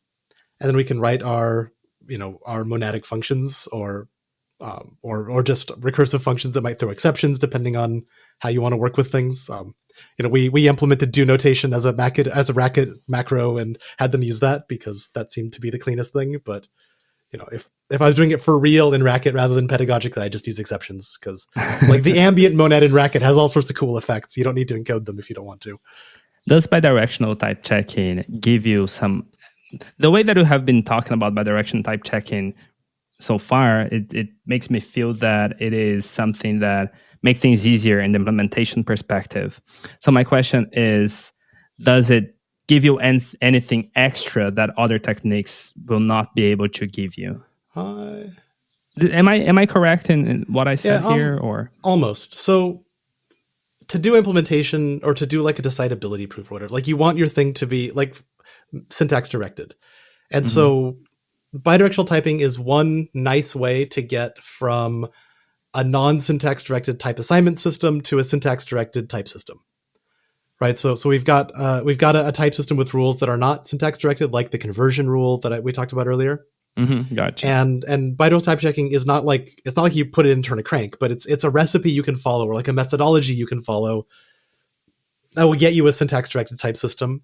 then we can write our monadic functions or just recursive functions that might throw exceptions depending on how you want to work with things. we implemented do notation as a racket macro and had them use that because that seemed to be the cleanest thing. But if I was doing it for real in Racket rather than pedagogically, I just use exceptions because like the ambient monad in Racket has all sorts of cool effects. You don't need to encode them if you don't want to. Does bidirectional type checking give you the way that you have been talking about bidirectional type checking so far, it makes me feel that it is something that makes things easier in the implementation perspective. So my question is, does it give you anything extra that other techniques will not be able to give you? Am I correct in what I said here, or almost? So to do implementation or to do like a decidability proof or whatever, like you want your thing to be like syntax directed, and so bidirectional typing is one nice way to get from a non-syntax directed type assignment system to a syntax directed type system. Right, so we've got a type system with rules that are not syntax directed, like the conversion rule that we talked about earlier. Gotcha. And bidirectional type checking is not like you put it in turn a crank, but it's a recipe you can follow or like a methodology you can follow that will get you a syntax directed type system.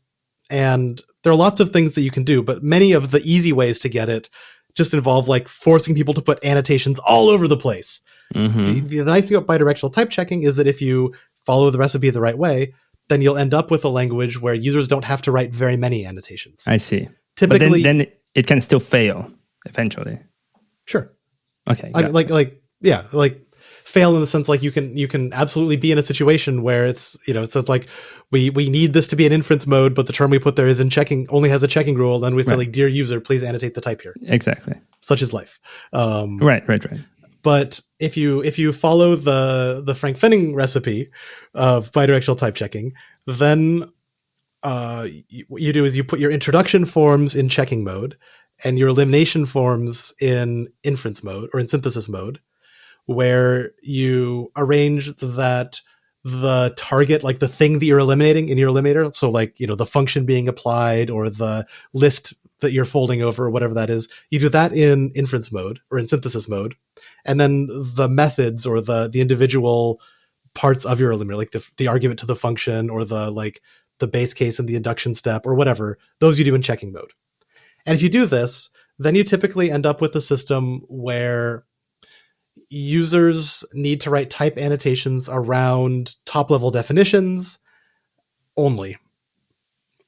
And there are lots of things that you can do, but many of the easy ways to get it just involve like forcing people to put annotations all over the place. The nice thing about bidirectional type checking is that if you follow the recipe the right way, then you'll end up with a language where users don't have to write very many annotations. I see. Typically, but then it can still fail eventually. Sure. Okay. Like fail in the sense like you can absolutely be in a situation where it's it says like we need this to be an inference mode, but the term we put there is in checking only has a checking rule, and we say like, dear user, please annotate the type here. Exactly. Such is life. Right. But if you follow the Frank Fenning recipe of bidirectional type checking, then what you do is you put your introduction forms in checking mode and your elimination forms in inference mode or in synthesis mode, where you arrange that the target, like the thing that you're eliminating in your eliminator, so like the function being applied or the list that you're folding over or whatever that is, you do that in inference mode or in synthesis mode. And then the methods or the individual parts of your eliminator, like the argument to the function or the base case and the induction step or whatever, those you do in checking mode. And if you do this, then you typically end up with a system where users need to write type annotations around top level definitions only,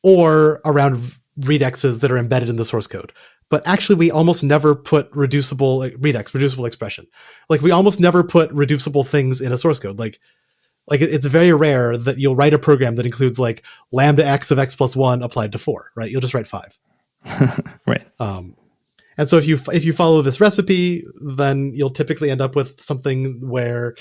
or around redexes that are embedded in the source code. But actually, we almost never put reducible expression. Like we almost never put reducible things in a source code. Like it's very rare that you'll write a program that includes like lambda x of x plus 1 applied to 4, right? You'll just write 5. Right. And so if you follow this recipe, then you'll typically end up with something where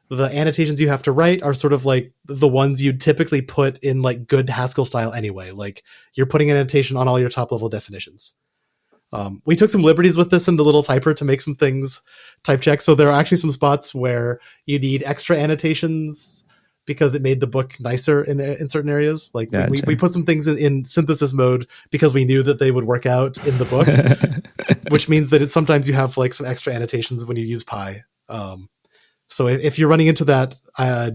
the annotations you have to write are sort of like the ones you'd typically put in like good Haskell style anyway. Like you're putting an annotation on all your top level definitions. We took some liberties with this in the little typer to make some things type check. So there are actually some spots where you need extra annotations because it made the book nicer in certain areas. Like gotcha. we put some things in synthesis mode because we knew that they would work out in the book, which means that sometimes you have like some extra annotations when you use pi. So if you're running into that,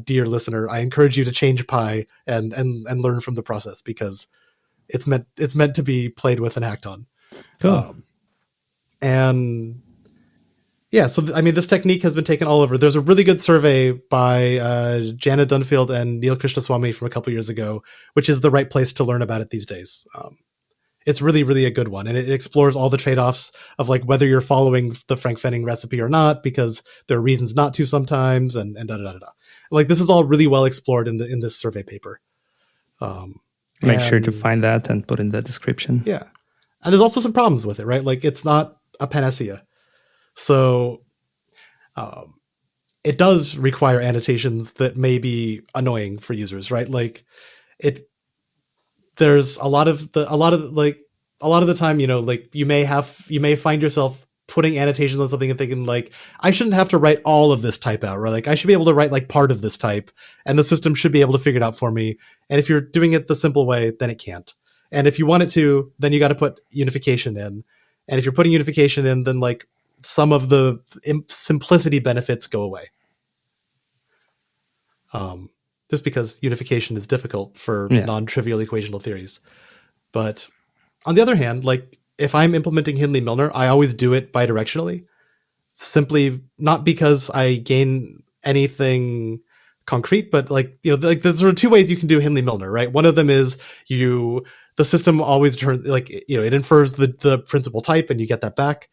dear listener, I encourage you to change pi and learn from the process because it's meant to be played with and hacked on. Cool. And yeah, so I mean, this technique has been taken all over. There's a really good survey by Jana Dunfield and Neil Krishnaswamy from a couple years ago, which is the right place to learn about it these days. It's really, really a good one. And it explores all the trade-offs of like whether you're following the Frank Fenning recipe or not, because there are reasons not to sometimes, and da-da-da-da. Like this is all really well explored in this survey paper. Make sure to find that and put in the description. Yeah. And there's also some problems with it, right? Like it's not a panacea. So it does require annotations that may be annoying for users, right? Like there's a lot of the time, like you may find yourself putting annotations on something and thinking like, I shouldn't have to write all of this type out, right? Like I should be able to write like part of this type and the system should be able to figure it out for me. And if you're doing it the simple way, then it can't. And if you want it to, then you got to put unification in. And if you're putting unification in, then like some of the simplicity benefits go away. just because unification is difficult for non-trivial equational theories. But on the other hand, like if I'm implementing Hindley-Milner, I always do it bidirectionally, simply not because I gain anything concrete, but like, like there's sort of two ways you can do Hindley-Milner, right? One of them is the system always turns, like, it infers the principal type and you get that back.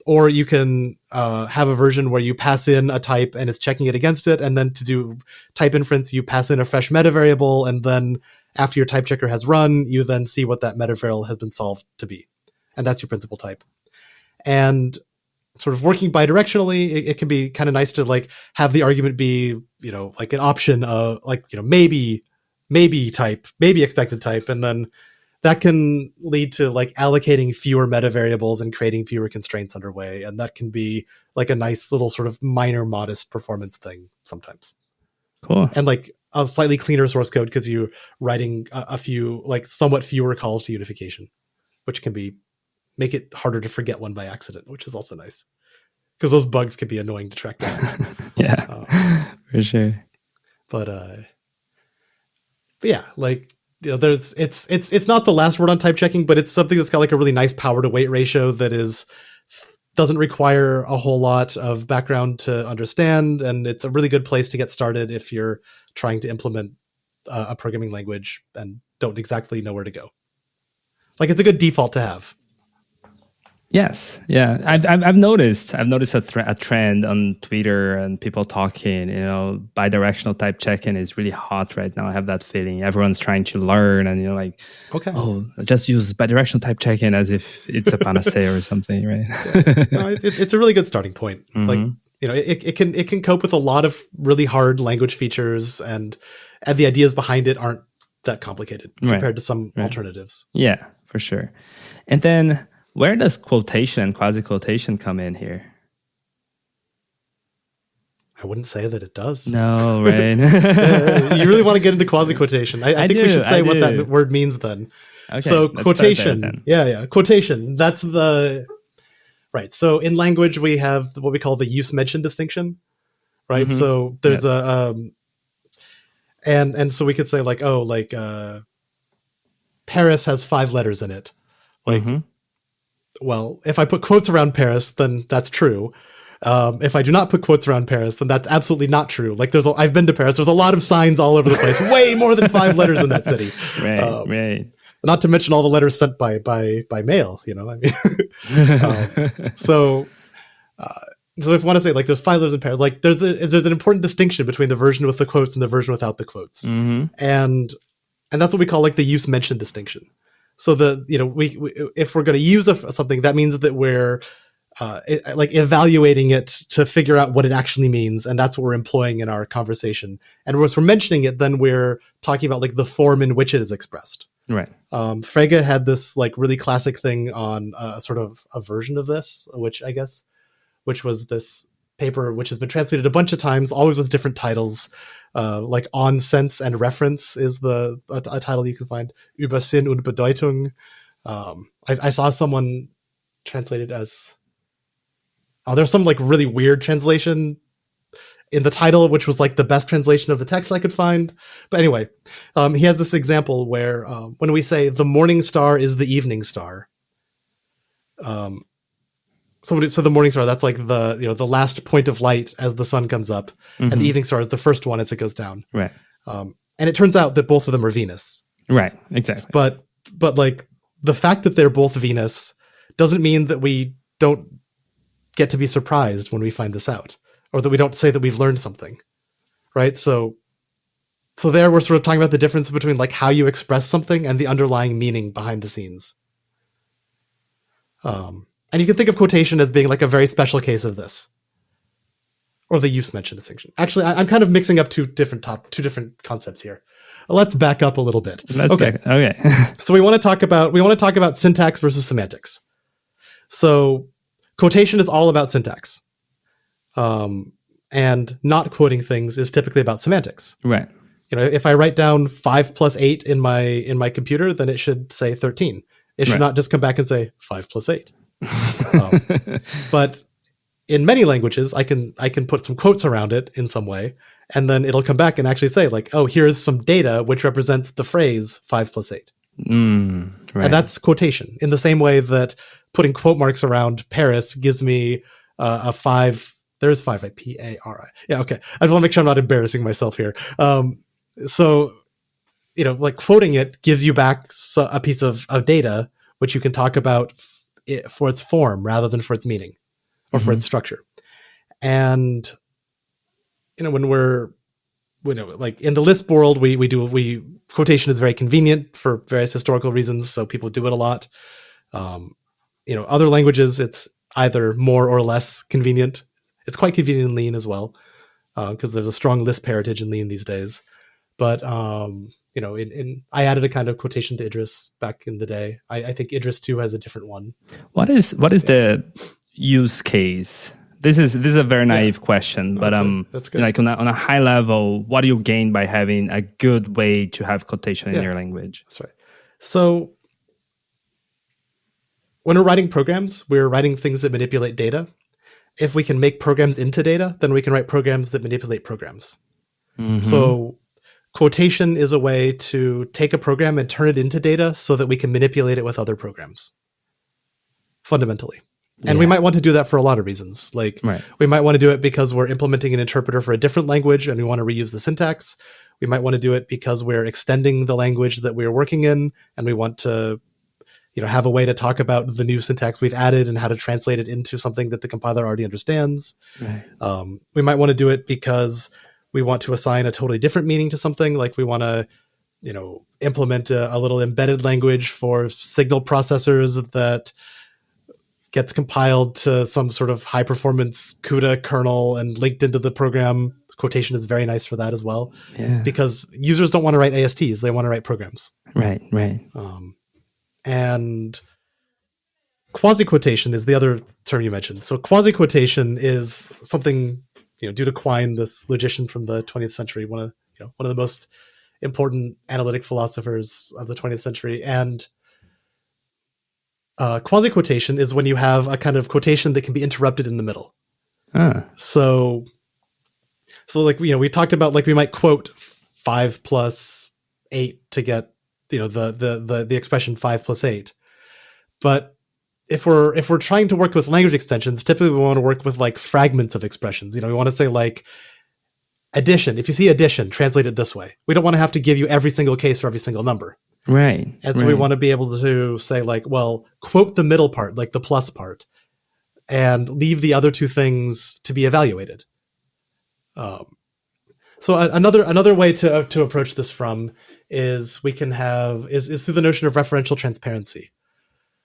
Or you can have a version where you pass in a type and it's checking it against it. And then to do type inference, you pass in a fresh meta variable. And then after your type checker has run, you then see what that meta variable has been solved to be. And that's your principal type. And sort of working bidirectionally, it can be kind of nice to like have the argument be, like an option of like, maybe type, maybe expected type. And then that can lead to like allocating fewer meta variables and creating fewer constraints underway. And that can be like a nice little sort of minor modest performance thing sometimes. Cool. And like a slightly cleaner source code because you're writing a few, like somewhat fewer calls to unification, which can make it harder to forget one by accident, which is also nice because those bugs can be annoying to track down. For sure. But yeah, like, it's not the last word on type checking, but it's something that's got like a really nice power to weight ratio that doesn't require a whole lot of background to understand. And it's a really good place to get started if you're trying to implement a programming language and don't exactly know where to go. Like it's a good default to have. Yes, yeah, I've noticed a trend on Twitter and people talking. Bidirectional type checking is really hot right now. I have that feeling. Everyone's trying to learn, and like, okay, just use bidirectional type checking as if it's a panacea or something, right? No, it's a really good starting point. Mm-hmm. Like it can cope with a lot of really hard language features, and the ideas behind it aren't that complicated compared to some alternatives. Yeah, for sure. And then, where does quotation and quasi-quotation come in here? I wouldn't say that it does. No, right? You really want to get into quasi-quotation. I think we should say what that word means then. Okay, so quotation. Yeah. Quotation. That's right. So in language, we have what we call the use-mention distinction, right? Mm-hmm. So there's and so we could say like, Paris has 5 letters in it. Like, well, if I put quotes around Paris, then that's true. If I do not put quotes around Paris, then that's absolutely not true. Like I've been to Paris. There's a lot of signs all over the place, way more than 5 letters in that city. Right. Not to mention all the letters sent by mail, I mean, so if you want to say like there's 5 letters in Paris, like there's an important distinction between the version with the quotes and the version without the quotes. Mm-hmm. And that's what we call like the use mention distinction. So we if we're going to use something, that means that we're like evaluating it to figure out what it actually means, and that's what we're employing in our conversation. And once we're mentioning it, then we're talking about like the form in which it is expressed. Right. Frege had this like really classic thing on sort of a version of this, which was this paper which has been translated a bunch of times, always with different titles. Like On Sense and Reference is a title you can find. Über Sinn und Bedeutung. I saw someone translated as... there's some like really weird translation in the title, which was like the best translation of the text I could find. But anyway, he has this example where when we say the morning star is the evening star, so the morning star, that's like the last point of light as the sun comes up, and the evening star is the first one as it goes down. Right. And it turns out that both of them are Venus. Right. Exactly. But like the fact that they're both Venus doesn't mean that we don't get to be surprised when we find this out, or that we don't say that we've learned something. Right. So there we're sort of talking about the difference between like how you express something and the underlying meaning behind the scenes. And you can think of quotation as being like a very special case of this, or the use mention distinction. Actually, I'm kind of mixing up two different concepts here. Let's back up a little bit. Okay. So we want to talk about syntax versus semantics. So quotation is all about syntax, and not quoting things is typically about semantics. Right. If I write down 5 + 8 in my computer, then it should say 13. It should not just come back and say 5 + 8. But in many languages, I can put some quotes around it in some way, And then it'll come back and actually say like, oh, here's some data which represents the phrase 5 plus 8. Right. And that's quotation. In the same way that putting quote marks around Paris gives me a 5. There's 5, right? P-A-R-I. Yeah, okay. I just want to make sure I'm not embarrassing myself here. So, like quoting it gives you back a piece of data, which you can talk about for its form rather than for its meaning or for its structure. And, when we're, like in the Lisp world, quotation is very convenient for various historical reasons. So people do it a lot. Other languages, it's either more or less convenient. It's quite convenient in Lean as well, because there's a strong Lisp heritage in Lean these days. But, I added a kind of quotation to Idris back in the day. I think Idris too has a different one. What is the use case? This is a very naive question, but that's good. like on a high level, what do you gain by having a good way to have quotation in your language? That's right. So when we're writing programs, we're writing things that manipulate data. If we can make programs into data, then we can write programs that manipulate programs. So quotation is a way to take a program and turn it into data so that we can manipulate it with other programs, fundamentally. And we might want to do that for a lot of reasons. Like we might want to do it because we're implementing an interpreter for a different language and we want to reuse the syntax. We might want to do it because we're extending the language that we're working in and we want to, have a way to talk about the new syntax we've added and how to translate it into something that the compiler already understands. We might want to do it because we want to assign a totally different meaning to something. Like we want to, implement a little embedded language for signal processors that gets compiled to some sort of high performance CUDA kernel and linked into the program. Quotation is very nice for that as well, because users don't want to write ASTs. They want to write programs. Right. And quasi quotation is the other term you mentioned. So quasi quotation is something, due to Quine, this logician from the 20th century, one of the most important analytic philosophers of the 20th century. And quasi quotation is when you have a kind of quotation that can be interrupted in the middle. So like, we talked about like we might quote 5 plus 8 to get, the expression 5 plus 8. But if we're trying to work with language extensions, typically we want to work with like fragments of expressions. We want to say like addition. If you see addition, translate it this way. We don't want to have to give you every single case for every single number. Right. And so we want to be able to say like, well, quote the middle part, like the plus part, and leave the other two things to be evaluated. So another way to approach this from is we can have is through the notion of referential transparency.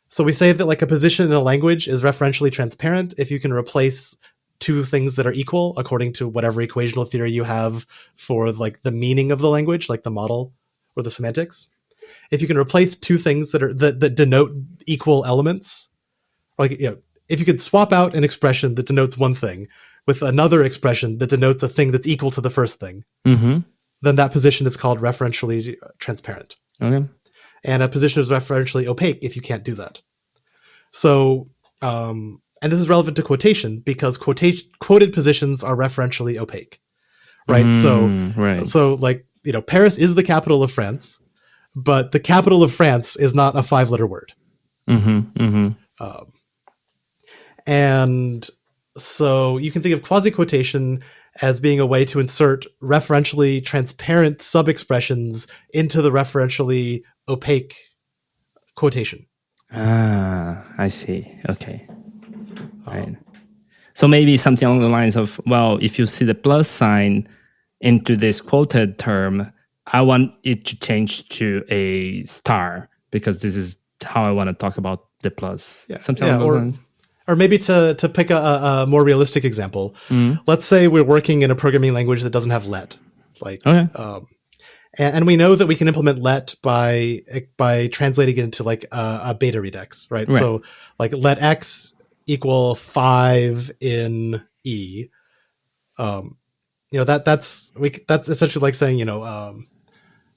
So we say that like a position in a language is referentially transparent if you can replace two things that are equal according to whatever equational theory you have for like the meaning of the language, like the model or the semantics. If you can replace two things that denote equal elements, like if you could swap out an expression that denotes one thing with another expression that denotes a thing that's equal to the first thing, then that position is called referentially transparent. Okay. And a position is referentially opaque if you can't do that. So, and this is relevant to quotation because quoted positions are referentially opaque, right? So like, Paris is the capital of France, but the capital of France is not a 5-letter word. And so you can think of quasi-quotation as being a way to insert referentially transparent sub-expressions into the referentially opaque quotation. I see. Okay. Right. So maybe something along the lines of, well, if you see the plus sign into this quoted term, I want it to change to a star because this is how I want to talk about the plus. Something along those lines. Or maybe to pick a more realistic example, let's say we're working in a programming language that doesn't have let. And we know that we can implement let by translating it into like a beta redex, right? So like let x equal 5 in E. That's essentially like saying,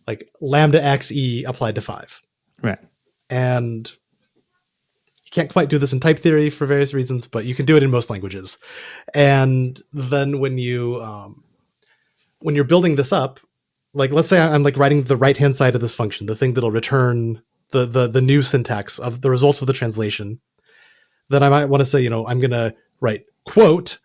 like lambda x E applied to 5. Right. And you can't quite do this in type theory for various reasons, but you can do it in most languages. And then when you when you're building this up, like let's say I'm like writing the right hand side of this function, the thing that'll return the new syntax of the results of the translation, then I might want to say, you know, I'm going to write quote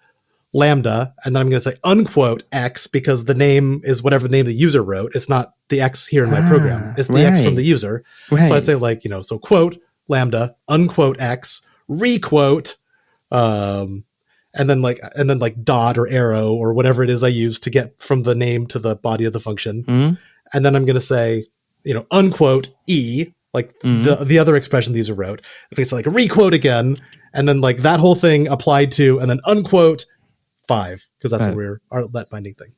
lambda, and then I'm going to say unquote x, because the name is whatever name the user wrote. It's not the x here in my program. It's the x from the user. Right. So I'd say like, you know, so quote lambda, unquote x, requote, and then like dot or arrow or whatever it is I use to get from the name to the body of the function. Mm-hmm. And then I'm going to say, you know, unquote e, like the other expression the user wrote. It's like a requote again, and then like that whole thing applied to, and then unquote 5, because that's what our let binding thing.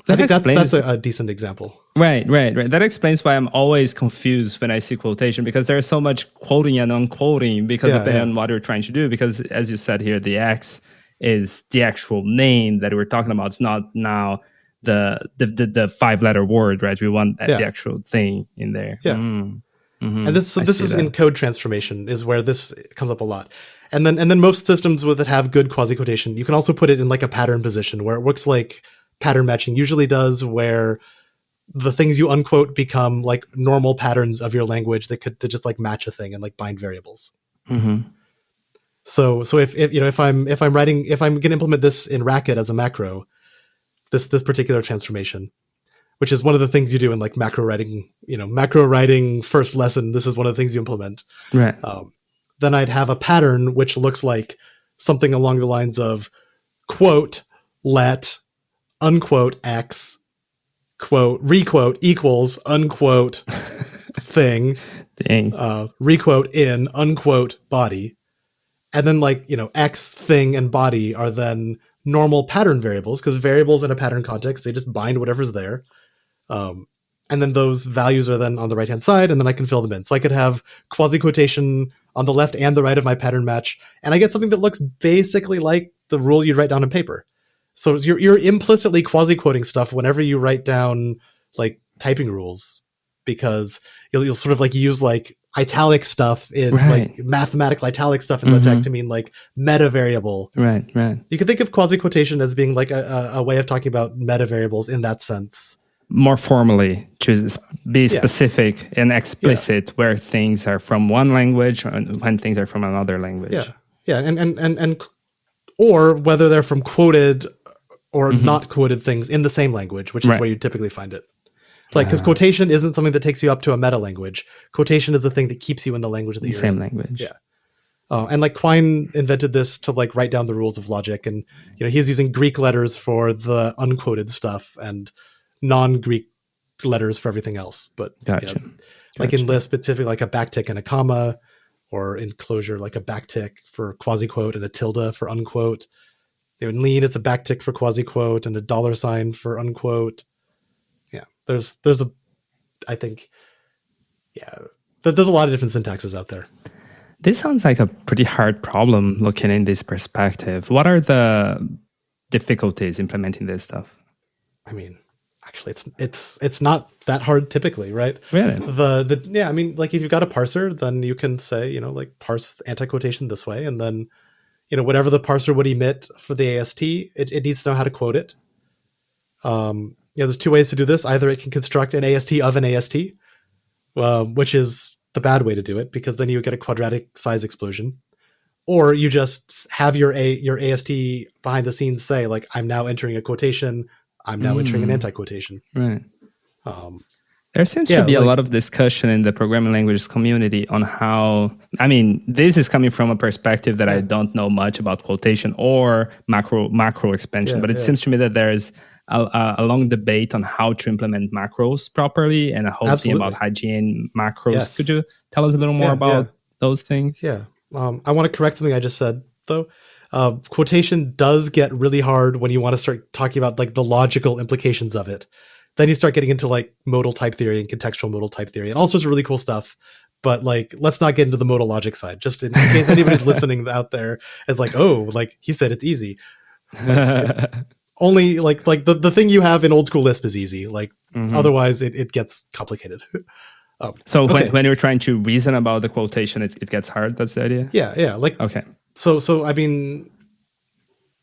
I think that's a decent example. Right. That explains why I'm always confused when I see quotation, because there's so much quoting and unquoting because depending on what you're trying to do. Because as you said here, the X is the actual name that we're talking about. It's not now the 5-letter word, right? We want the actual thing in there. Yeah. Mm-hmm. And this is in code transformation is where this comes up a lot. And then most systems that have good quasi quotation, you can also put it in like a pattern position where it works like pattern matching usually does, where the things you unquote become like normal patterns of your language that could just like match a thing and like bind variables. Mm-hmm. So if you know, if I'm going to implement this in Racket as a macro, this particular transformation, which is one of the things you do in like macro writing first lesson. This is one of the things you implement. Right. Then I'd have a pattern which looks like something along the lines of quote let unquote x quote requote equals unquote thing. Dang. Requote in unquote body. And then like, you know, x thing and body are then normal pattern variables, because variables in a pattern context, they just bind whatever's there. And then those values are then on the right-hand side, and then I can fill them in. So I could have quasi-quotation on the left and the right of my pattern match, and I get something that looks basically like the rule you'd write down on paper. So you're implicitly quasi-quoting stuff whenever you write down like typing rules, because you'll sort of like use like italic stuff in like mathematical italic stuff in LaTeX to mean like meta variable. Right. You can think of quasi-quotation as being like a way of talking about meta variables in that sense. More formally, to be specific and explicit where things are from one language and when things are from another language. Yeah. And or whether they're from quoted or not quoted things in the same language, which is where you typically find it. Like, because quotation isn't something that takes you up to a meta language. Quotation is the thing that keeps you in the language that you're in. Same language. Yeah. And like Quine invented this to like write down the rules of logic, and you know he's using Greek letters for the unquoted stuff and non-Greek letters for everything else. But gotcha. You know, like in Lisp, it's typically like a backtick and a comma, or in Clojure, like a backtick for quasi-quote and a tilde for unquote. In Lean, it's a backtick for quasi-quote and a $sign for unquote. Yeah, there's a lot of different syntaxes out there. This sounds like a pretty hard problem looking in this perspective. What are the difficulties implementing this stuff? I mean, actually, it's not that hard typically, right? Really? I mean, like if you've got a parser, then you can say, you know, like parse anti-quotation this way, and then, you know, whatever the parser would emit for the AST, it needs to know how to quote it. There's two ways to do this. Either it can construct an AST of an AST, which is the bad way to do it, because then you get a quadratic size explosion, or you just have your AST behind the scenes say like, I'm now entering a quotation, I'm now entering an anti-quotation. Right. There seems to be a lot of discussion in the programming languages community on how, I mean, this is coming from a perspective that I don't know much about quotation or macro expansion, but it seems to me that there's a long debate on how to implement macros properly and a whole thing about hygiene macros. Yes. Could you tell us a little more about those things? Yeah. I want to correct something I just said, though. Quotation does get really hard when you want to start talking about like the logical implications of it. Then you start getting into like modal type theory and contextual modal type theory and all sorts of really cool stuff. But like, let's not get into the modal logic side, just in case anybody's listening out there is like, oh, like he said, it's easy. Only like the thing you have in old school Lisp is easy. Like otherwise it gets complicated. So when you're trying to reason about the quotation, it gets hard. That's the idea. Yeah. Like, okay. So I mean,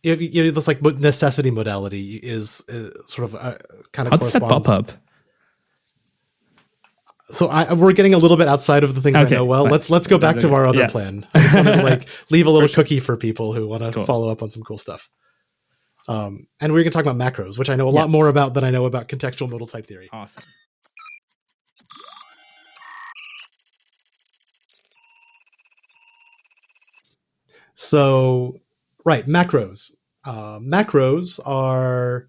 this like necessity modality is sort of kind of how does that pop up? So we're getting a little bit outside of the things I know well. Fine. Let's go back to our other plan. I just wanted to like leave a little cookie for people who want to follow up on some cool stuff. And we're going to talk about macros, which I know a lot more about than I know about contextual modal type theory. Awesome. So, right, macros. Macros are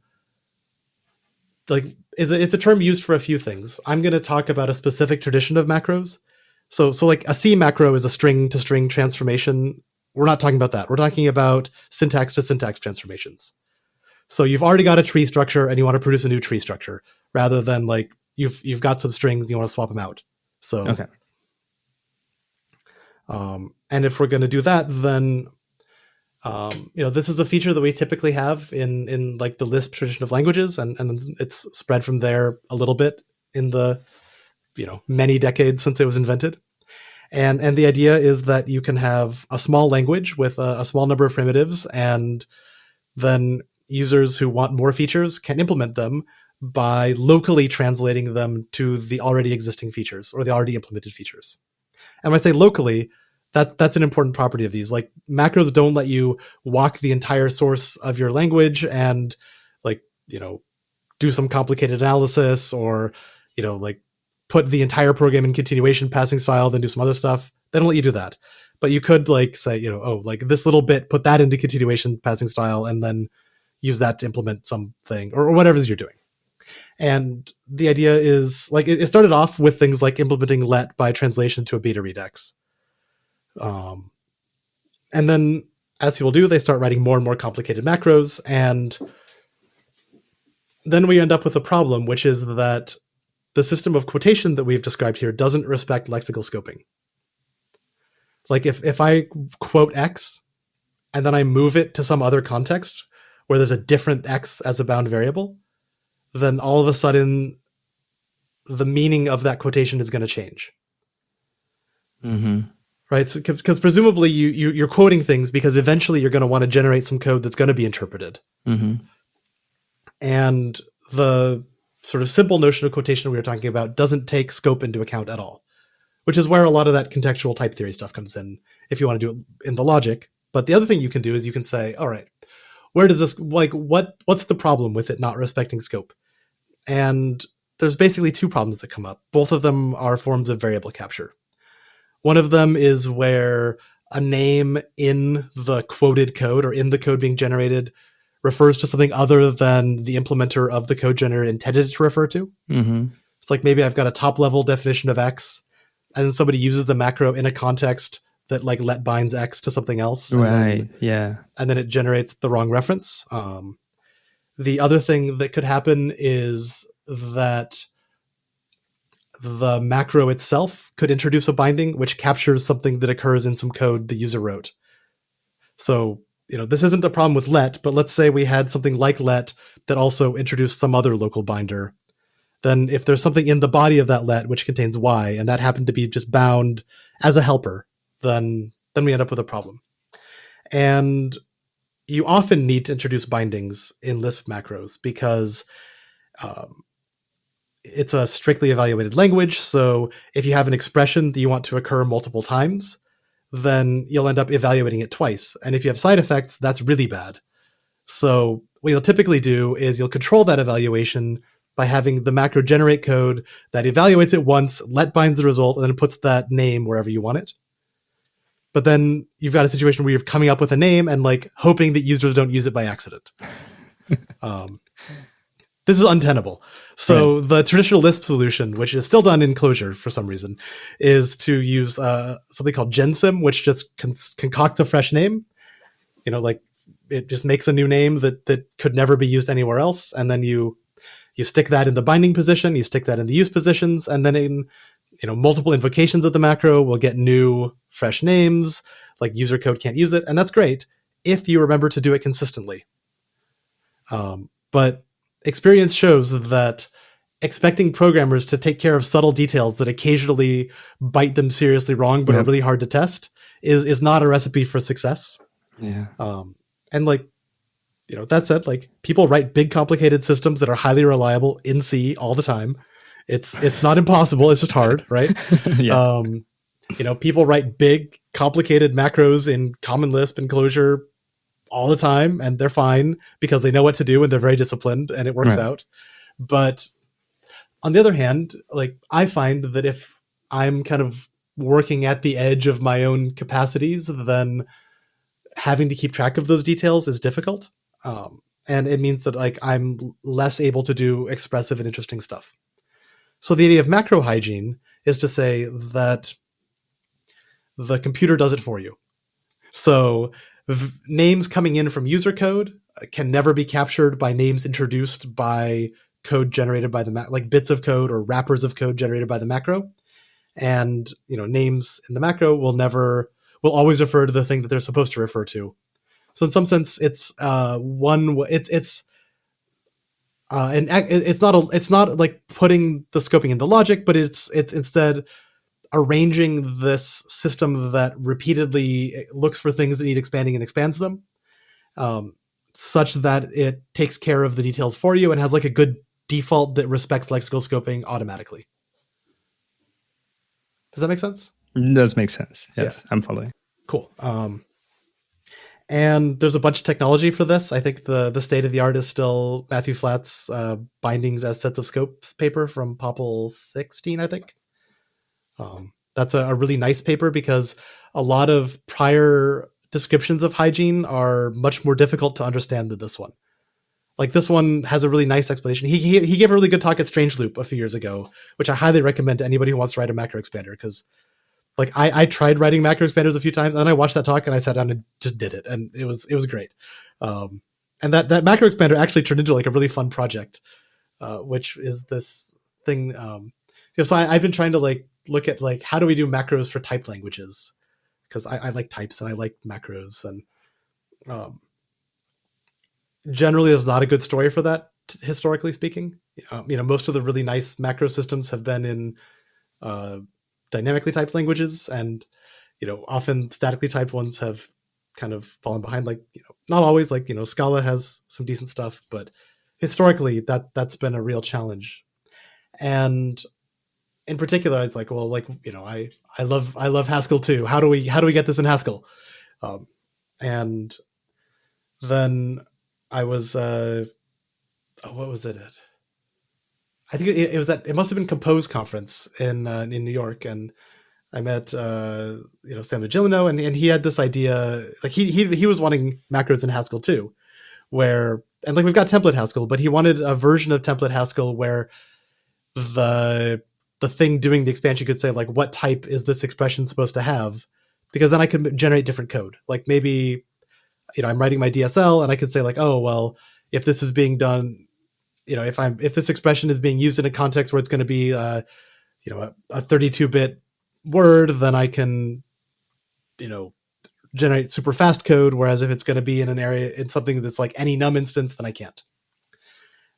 like it's a term used for a few things. I'm going to talk about a specific tradition of macros. So like a C macro is a string to string transformation. We're not talking about that. We're talking about syntax to syntax transformations. So you've already got a tree structure and you want to produce a new tree structure rather than like you've got some strings and you want to swap them out. So okay. And if we're going to do that, then this is a feature that we typically have in like the Lisp tradition of languages, and it's spread from there a little bit in the many decades since it was invented. And the idea is that you can have a small language with a small number of primitives, and then users who want more features can implement them by locally translating them to the already existing features or the already implemented features. And when I say locally, that's an important property of these. Like macros don't let you walk the entire source of your language and do some complicated analysis or like put the entire program in continuation passing style, then do some other stuff. They don't let you do that. But you could like say, like this little bit, put that into continuation passing style and then use that to implement something or whatever it is you're doing. And the idea is like it started off with things like implementing let by translation to a beta regex. And then as people do, they start writing more and more complicated macros. And then we end up with a problem, which is that the system of quotation that we've described here doesn't respect lexical scoping. Like if I quote X and then I move it to some other context where there's a different X as a bound variable, then all of a sudden the meaning of that quotation is going to change. Mm-hmm. Right? Because presumably you're quoting things because eventually you're going to want to generate some code that's going to be interpreted. Mm-hmm. And the sort of simple notion of quotation we were talking about doesn't take scope into account at all, which is where a lot of that contextual type theory stuff comes in if you want to do it in the logic. But the other thing you can do is you can say, all right, where does this, like, what's the problem with it not respecting scope? And there's basically two problems that come up. Both of them are forms of variable capture. One of them is where a name in the quoted code or in the code being generated refers to something other than the implementer of the code generator intended it to refer to. Mm-hmm. It's like maybe I've got a top level definition of X and then somebody uses the macro in a context that like let binds X to something else. Right. Yeah. And then it generates the wrong reference. The other thing that could happen is that the macro itself could introduce a binding which captures something that occurs in some code the user wrote. So, this isn't a problem with let, but let's say we had something like let that also introduced some other local binder. Then if there's something in the body of that let which contains Y, and that happened to be just bound as a helper, then we end up with a problem. And you often need to introduce bindings in Lisp macros because it's a strictly evaluated language. So if you have an expression that you want to occur multiple times, then you'll end up evaluating it twice. And if you have side effects, that's really bad. So what you'll typically do is you'll control that evaluation by having the macro generate code that evaluates it once, let binds the result, and then puts that name wherever you want it. But then you've got a situation where you're coming up with a name and like hoping that users don't use it by accident. This is untenable. So the traditional Lisp solution, which is still done in Clojure for some reason, is to use something called gensim, which just concocts a fresh name. Like it just makes a new name that could never be used anywhere else. And then you stick that in the binding position, you stick that in the use positions, and then in multiple invocations of the macro will get new fresh names, like user code can't use it. And that's great if you remember to do it consistently. But experience shows that expecting programmers to take care of subtle details that occasionally bite them seriously wrong, but are really hard to test is not a recipe for success. Yeah. And like That said, like people write big complicated systems that are highly reliable in C all the time. It's not impossible. It's just hard, right? Yeah. People write big complicated macros in Common Lisp and Clojure all the time, and they're fine because they know what to do and they're very disciplined and it works out. But on the other hand, like I find that if I'm kind of working at the edge of my own capacities, then having to keep track of those details is difficult. And it means that like I'm less able to do expressive and interesting stuff. So the idea of macro hygiene is to say that the computer does it for you. So names coming in from user code can never be captured by names introduced by code generated by the like bits of code or wrappers of code generated by the macro. And names in the macro will always refer to the thing that they're supposed to refer to. So in some sense, it's it's not like putting the scoping in the logic, but it's instead arranging this system that repeatedly looks for things that need expanding and expands them, such that it takes care of the details for you and has like a good default that respects lexical scoping automatically. Does that make sense? It does make sense. Yes, yeah. I'm following. Cool. And there's a bunch of technology for this. I think the state of the art is still Matthew Flatt's bindings as sets of scopes paper from Popple 16, I think. That's a really nice paper because a lot of prior descriptions of hygiene are much more difficult to understand than this one. Like this one has a really nice explanation. He gave a really good talk at Strange Loop a few years ago, which I highly recommend to anybody who wants to write a macro expander, because like I tried writing macro expanders a few times and then I watched that talk and I sat down and just did it. And it was great. And that macro expander actually turned into like a really fun project, which is this thing. So I've been trying to like look at like, how do we do macros for typed languages? Because I like types and I like macros, and generally there's not a good story for that, historically speaking. Most of the really nice macro systems have been in dynamically typed languages, and often statically typed ones have kind of fallen behind. Like not always. Like Scala has some decent stuff, but historically that's been a real challenge. And in particular, I was like, well, like I love Haskell too. How do we get this in Haskell? And then I was what was it? I think it was that, it must have been Compose conference in New York, and I met Sam Vigilino, and he had this idea, like he was wanting macros in Haskell too, and like we've got template Haskell, but he wanted a version of template Haskell where the thing doing the expansion could say like, what type is this expression supposed to have? Because then I could generate different code. Like maybe I'm writing my DSL and I could say like, oh well, if this is being done, if this expression is being used in a context where it's going to be a 32-bit word, then I can generate super fast code, whereas if it's going to be in an area in something that's like any num instance, then I can't.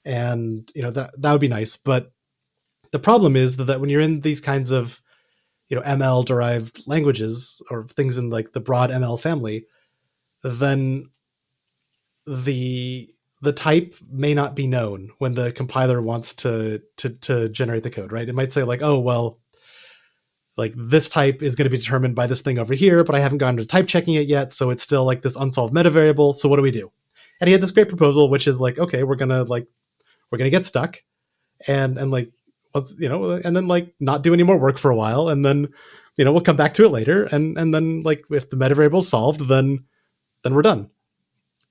And that would be nice, but the problem is that when you're in these kinds of ML derived languages or things in like the broad ML family, then the type may not be known when the compiler wants to generate the code, right? It might say like, oh, well, like this type is going to be determined by this thing over here, but I haven't gotten to type checking it yet. So it's still like this unsolved meta variable. So what do we do? And he had this great proposal, which is like, okay, we're going to get stuck and like, and then like not do any more work for a while. And then, we'll come back to it later. And then like, if the meta variable is solved, then we're done.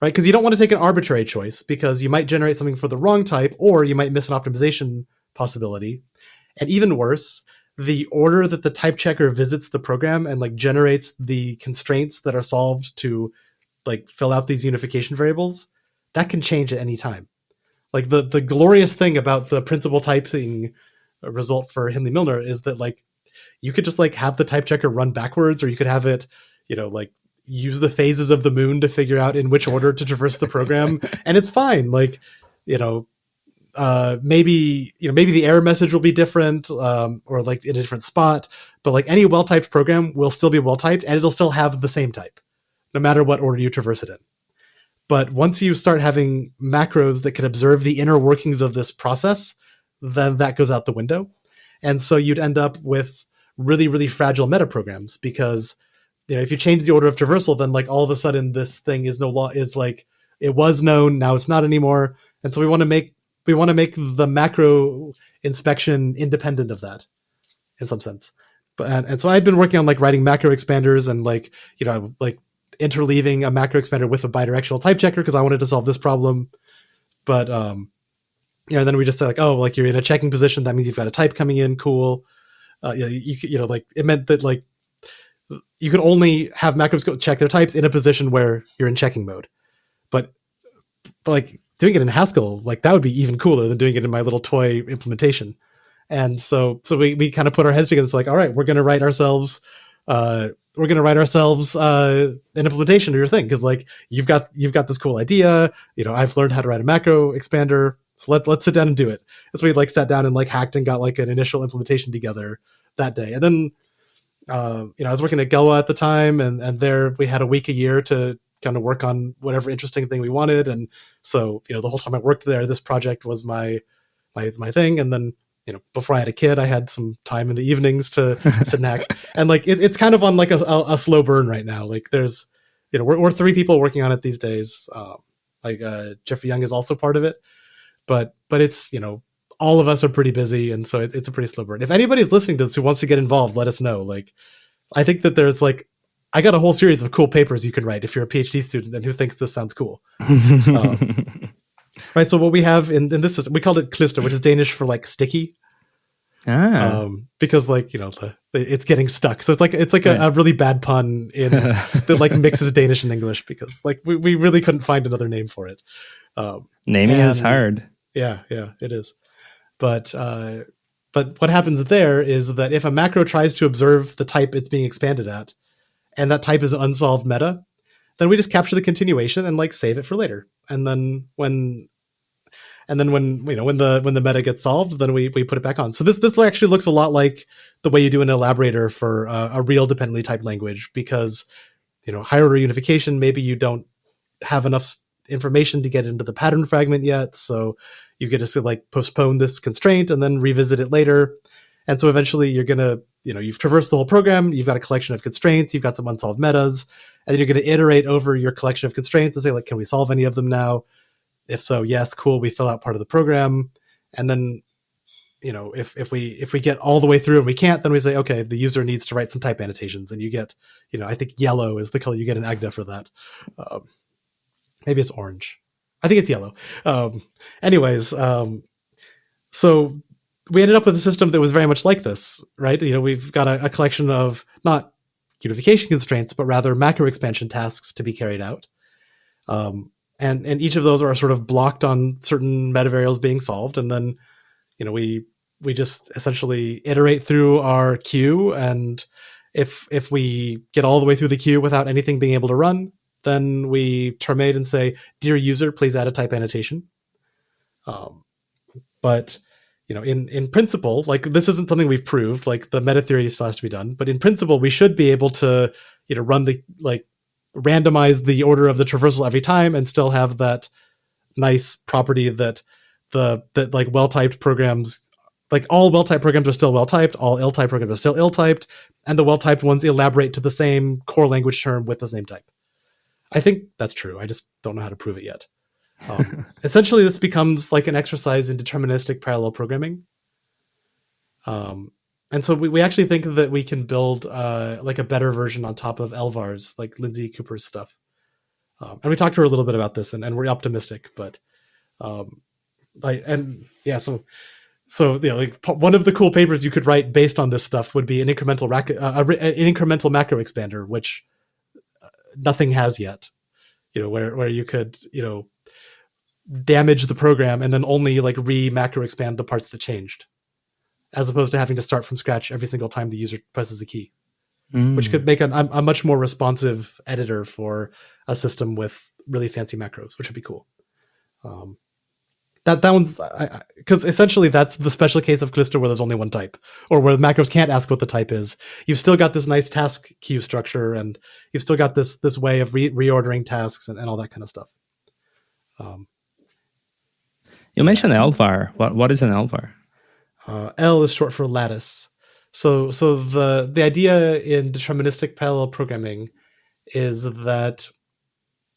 Right? Because you don't want to take an arbitrary choice, because you might generate something for the wrong type, or you might miss an optimization possibility. And even worse, the order that the type checker visits the program and like generates the constraints that are solved to like fill out these unification variables, that can change at any time. Like the glorious thing about the principal typing result for Hindley-Milner is that like you could just like have the type checker run backwards, or you could have it, like use the phases of the moon to figure out in which order to traverse the program. And it's fine. Like, maybe the error message will be different, or like in a different spot, but like any well-typed program will still be well-typed and it'll still have the same type no matter what order you traverse it in. But once you start having macros that can observe the inner workings of this process, then that goes out the window. And so you'd end up with really, really fragile metaprograms because, if you change the order of traversal, then like all of a sudden this thing is is like, it was known, now it's not anymore. And so we want to make the macro inspection independent of that in some sense. And so I'd been working on like writing macro expanders and like, like interleaving a macro expander with a bidirectional type checker because I wanted to solve this problem. But, then we just said like, oh, like you're in a checking position. That means you've got a type coming in. Cool. Like it meant that like you could only have macros go check their types in a position where you're in checking mode. But like doing it in Haskell, like that would be even cooler than doing it in my little toy implementation. And so we kind of put our heads together. It's like, all right, we're going to write ourselves an implementation of your thing. Cause like you've got this cool idea, I've learned how to write a macro expander. So let's sit down and do it. And so we like sat down and like hacked and got like an initial implementation together that day. And then, I was working at Galois at the time and there we had a week a year to kind of work on whatever interesting thing we wanted. And so, the whole time I worked there, this project was my thing. And then, before I had a kid, I had some time in the evenings to sit and hack. And like, it's kind of on like a slow burn right now. Like there's, we're 3 people working on it these days. Jeffrey Young is also part of it, but it's, all of us are pretty busy. And so it's a pretty slow burn. If anybody's listening to this who wants to get involved, let us know. Like, I think that there's like, I got a whole series of cool papers you can write if you're a PhD student and who thinks this sounds cool. Right. So what we have in this system, we called it Klister, which is Danish for like sticky. Because like, it's getting stuck. So it's like a really bad pun that like mixes Danish and English because like we really couldn't find another name for it. Naming is hard. Yeah, it is. But what happens there is that if a macro tries to observe the type it's being expanded at, and that type is an unsolved meta, then we just capture the continuation and like save it for later. And then when the meta gets solved, then we put it back on. So this actually looks a lot like the way you do an elaborator for a real dependently typed language because, higher order unification, maybe you don't have enough information to get into the pattern fragment yet. So you get to like postpone this constraint and then revisit it later. And so eventually you're going to, you've traversed the whole program. You've got a collection of constraints. You've got some unsolved metas. And then you're going to iterate over your collection of constraints and say, like, can we solve any of them now? If so, yes, cool. We fill out part of the program. And then, if we get all the way through and we can't, then we say, okay, the user needs to write some type annotations. And you get, I think yellow is the color. You get an AGDA for that. Maybe it's orange. I think it's yellow. So we ended up with a system that was very much like this, right? We've got a collection of not unification constraints, but rather macro expansion tasks to be carried out. And each of those are sort of blocked on certain metavariables being solved. And then, we just essentially iterate through our queue. And if we get all the way through the queue without anything being able to run, then we terminate and say, dear user, please add a type annotation. But in principle, like this isn't something we've proved, like the meta theory still has to be done, but in principle, we should be able to, run randomize the order of the traversal every time and still have that nice property that like well-typed programs, like all well-typed programs are still well-typed, all ill-typed programs are still ill-typed, and the well-typed ones elaborate to the same core language term with the same type. I think that's true. I just don't know how to prove it yet. Essentially, this becomes like an exercise in deterministic parallel programming. And so we actually think that we can build like a better version on top of Elvar's, like Lindsay Cooper's stuff. And we talked to her a little bit about this, and we're optimistic. But so one of the cool papers you could write based on this stuff would be an incremental macro expander, which nothing has yet. Where you could damage the program and then only like macro expand the parts that changed, as opposed to having to start from scratch every single time the user presses a key, which could make a much more responsive editor for a system with really fancy macros, which would be cool. That one's because essentially that's the special case of Klister where there's only one type, or where the macros can't ask what the type is. You've still got this nice task queue structure, and you've still got this way of reordering tasks and all that kind of stuff. You mentioned LVAR. What is an LVAR? L is short for lattice. So the idea in deterministic parallel programming is that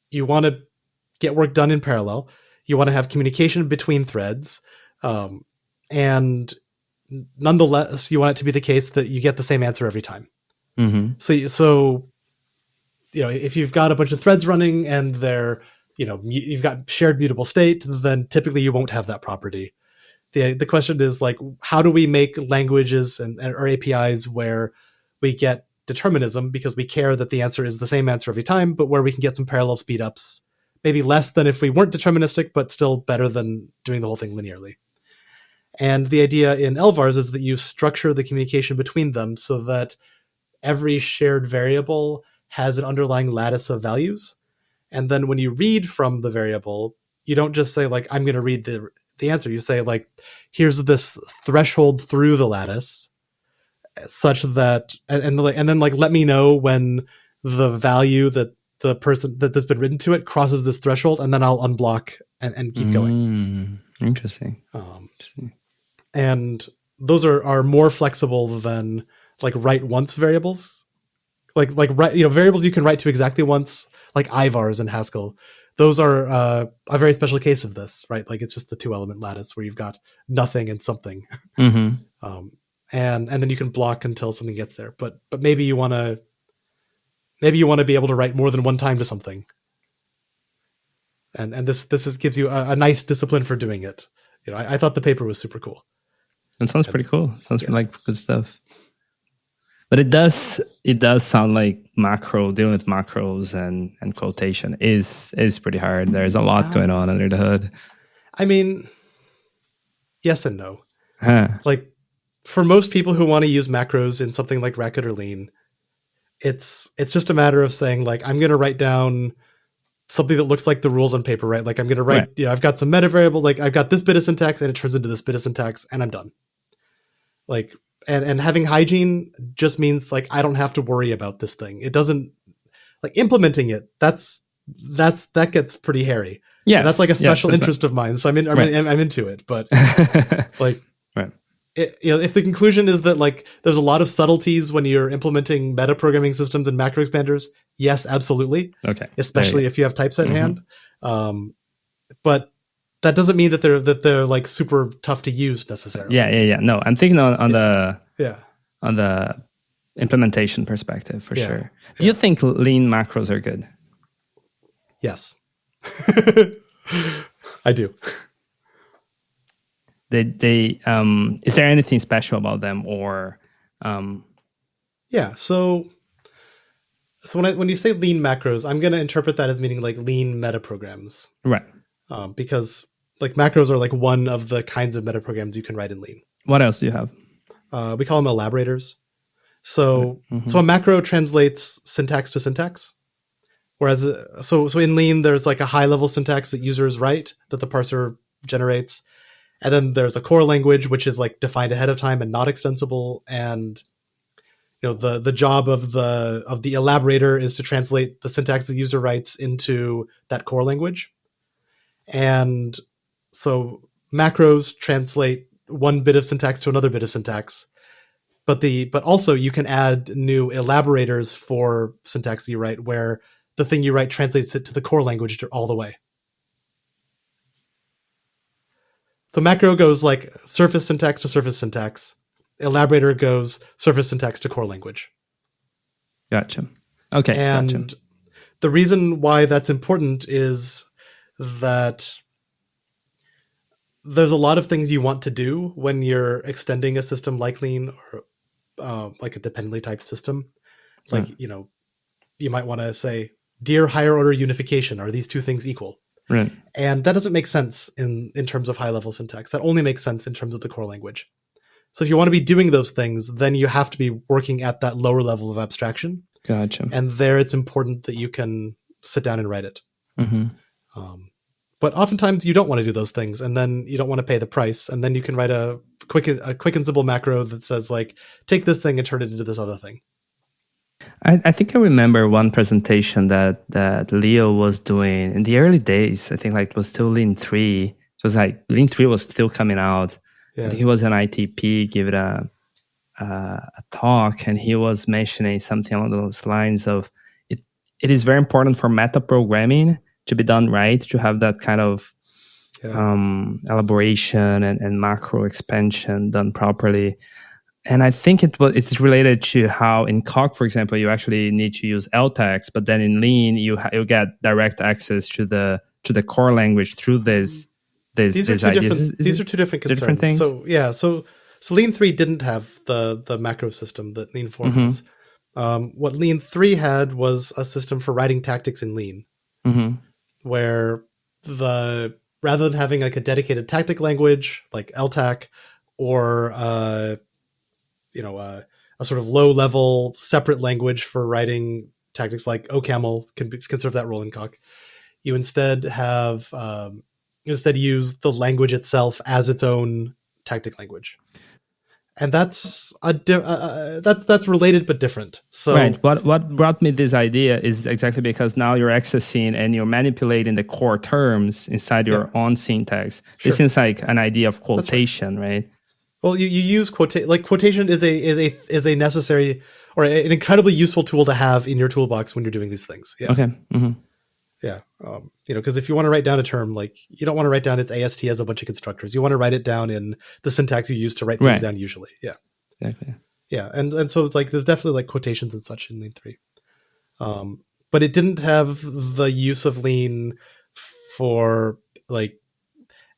you want to get work done in parallel. You want to have communication between threads, and nonetheless, you want it to be the case that you get the same answer every time. Mm-hmm. So if you've got a bunch of threads running and they're you've got shared mutable state, then typically you won't have that property. The question is like, how do we make languages or APIs where we get determinism because we care that the answer is the same answer every time, but where we can get some parallel speedups, maybe less than if we weren't deterministic, but still better than doing the whole thing linearly. And the idea in LVARs is that you structure the communication between them so that every shared variable has an underlying lattice of values. And then when you read from the variable, you don't just say like, I'm going to read the answer. You say like, here's this threshold through the lattice such that, and then let me know when the value that the person that's been written to it crosses this threshold, and then I'll unblock and keep going. Interesting. And those are more flexible than like write once variables, like variables you can write to exactly once, like IVARs in Haskell. Those are a very special case of this, right? Like it's just the 2-element lattice where you've got nothing and something, and then you can block until something gets there. But maybe you want to be able to write more than one time to something, and this gives you a nice discipline for doing it. I thought the paper was super cool. It sounds pretty cool. Sounds like good stuff. But it does sound like dealing with macros and quotation is pretty hard. There's a lot going on under the hood. I mean, yes and no. Huh. Like for most people who want to use macros in something like Racket or Lean, it's just a matter of saying like, I'm going to write down something that looks like the rules on paper, right? Like I'm going to write, I've got some meta variable, like I've got this bit of syntax and it turns into this bit of syntax and I'm done. Like, and having hygiene just means like, I don't have to worry about this thing. It doesn't like implementing it. That gets pretty hairy. Yeah. That's like a special interest of mine. So I'm into it, but like, if the conclusion is that like there's a lot of subtleties when you're implementing meta programming systems and macro expanders, yes, absolutely. Okay. Especially if you have typeset in hand. But that doesn't mean that they're like super tough to use necessarily. Yeah. No, I'm thinking on the implementation perspective for sure. Do you think lean macros are good? Yes. I do. They is there anything special about them or so when you say lean macros, I'm going to interpret that as meaning like lean meta programs, right? Because like macros are like one of the kinds of meta programs you can write in lean. What else do you have? We call them elaborators. So a macro translates syntax to syntax, whereas so in lean there's like a high level syntax that users write that the parser generates. And then there's a core language, which is like defined ahead of time and not extensible. And the job of the elaborator is to translate the syntax the user writes into that core language. And so macros translate one bit of syntax to another bit of syntax. But also you can add new elaborators for syntax you write, where the thing you write translates it to the core language all the way. So macro goes like surface syntax to surface syntax. Elaborator goes surface syntax to core language. Gotcha. Okay. And the reason why that's important is that there's a lot of things you want to do when you're extending a system like Lean or like a dependently typed system. Like, you might want to say, dear higher order unification, are these two things equal? Right. And that doesn't make sense in terms of high level syntax. That only makes sense in terms of the core language. So if you want to be doing those things, then you have to be working at that lower level of abstraction. Gotcha. And there it's important that you can sit down and write it. But oftentimes you don't want to do those things, and then you don't want to pay the price. And then you can write a quick and simple macro that says like, take this thing and turn it into this other thing. I think I remember one presentation that Leo was doing in the early days. I think like it was still Lean 3. It was like Lean 3 was still coming out. Yeah. I think he was an ITP, give it a talk, and he was mentioning something along those lines of it is very important for meta programming to be done right, to have that kind of elaboration and macro expansion done properly. And I think it's related to how in Coq, for example, you actually need to use LTEX, but then in Lean you get direct access to the core language through these ideas. These are two different concerns. Different things? So Lean 3 didn't have the macro system that Lean 4 has. What Lean 3 had was a system for writing tactics in Lean, where rather than having like a dedicated tactic language like LTAC or a sort of low level separate language for writing tactics like OCaml can serve that role in Coq. You instead use the language itself as its own tactic language. And that's related but different. So right. What brought me this idea is exactly because now you're accessing and you're manipulating the core terms inside your own syntax. Sure. This seems like an idea of quotation, right? Well, you use quotation is a necessary or an incredibly useful tool to have in your toolbox when you're doing these things. Yeah. Okay. Yeah. Because if you want to write down a term, like you don't want to write down its AST as a bunch of constructors. You want to write it down in the syntax you use to write things down usually. Yeah. Exactly. Yeah. And so it's like, there's definitely like quotations and such in Lean 3. But it didn't have the use of Lean for like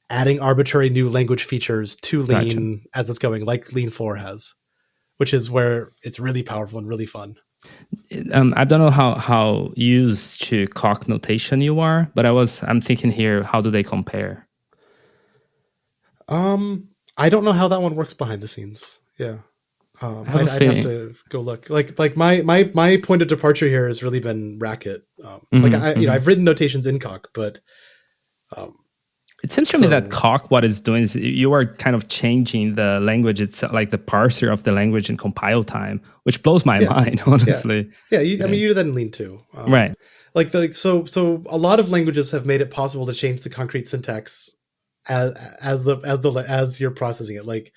adding arbitrary new language features to Lean as it's going, like Lean 4 has, which is where it's really powerful and really fun. I don't know how used to Coq notation you are, but I'm thinking here, how do they compare? I don't know how that one works behind the scenes. Yeah. I'd have to go look. Like my point of departure here has really been Racket. I've written notations in Coq, but it seems to me that Coq, what it's doing is you are kind of changing the language itself, like the parser of the language in compile time, which blows my mind, honestly. Yeah, you do that in Lean too. Right. So a lot of languages have made it possible to change the concrete syntax as you're processing it. Like,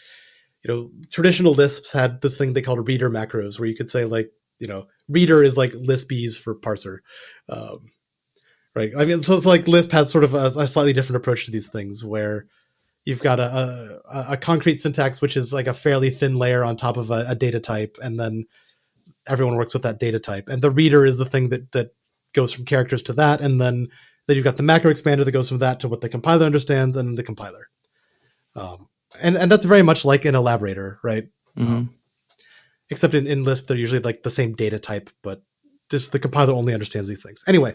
traditional Lisps had this thing they called reader macros, where you could say like, reader is like Lispese for parser. Right. I mean, so it's like Lisp has sort of a slightly different approach to these things, where you've got a concrete syntax, which is like a fairly thin layer on top of a data type, and then everyone works with that data type. And the reader is the thing that goes from characters to that, and then you've got the macro expander that goes from that to what the compiler understands, and then the compiler. And that's very much like an elaborator, right? Except in Lisp, they're usually like the same data type, but just the compiler only understands these things. Anyway,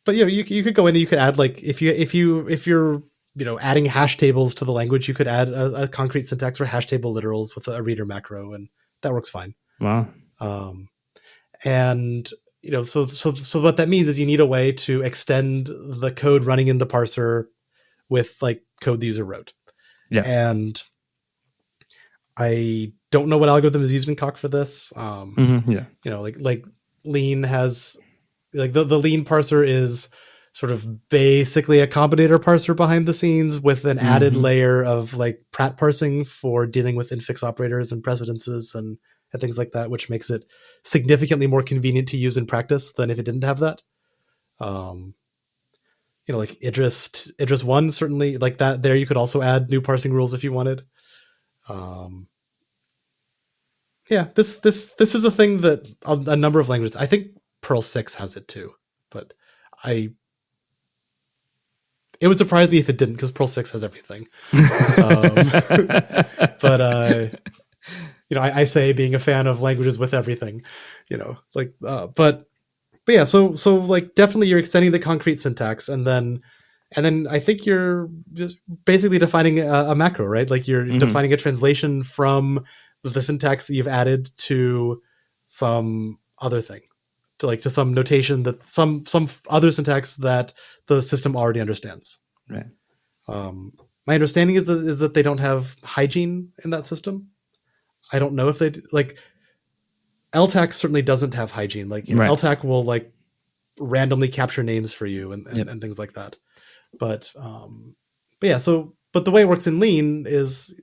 but you could go in and you could add, like, if you're adding hash tables to the language, you could add a concrete syntax for hash table literals with a reader macro, and that works fine. Wow. And so what that means is you need a way to extend the code running in the parser with like code the user wrote. Yeah. And I don't know what algorithm is used in Coq for this. Like Lean has, like the Lean parser is sort of basically a combinator parser behind the scenes with an added layer of like Pratt parsing for dealing with infix operators and precedences and things like that, which makes it significantly more convenient to use in practice than if it didn't have that. Like Idris 1, certainly like that there, you could also add new parsing rules if you wanted. This is a thing that a number of languages, I think Perl 6 has it too, but it would surprise me if it didn't, because Perl 6 has everything. I say, being a fan of languages with everything, but yeah, so like definitely you're extending the concrete syntax, and then I think you're just basically defining a macro, right? Like you're defining a translation from the syntax that you've added to some other thing, to some notation that some other syntax that the system already understands. Right. My understanding is that they don't have hygiene in that system. I don't know if they like LTAC certainly doesn't have hygiene. Like LTAC will like randomly capture names for you and things like that. But yeah, but the way it works in Lean is,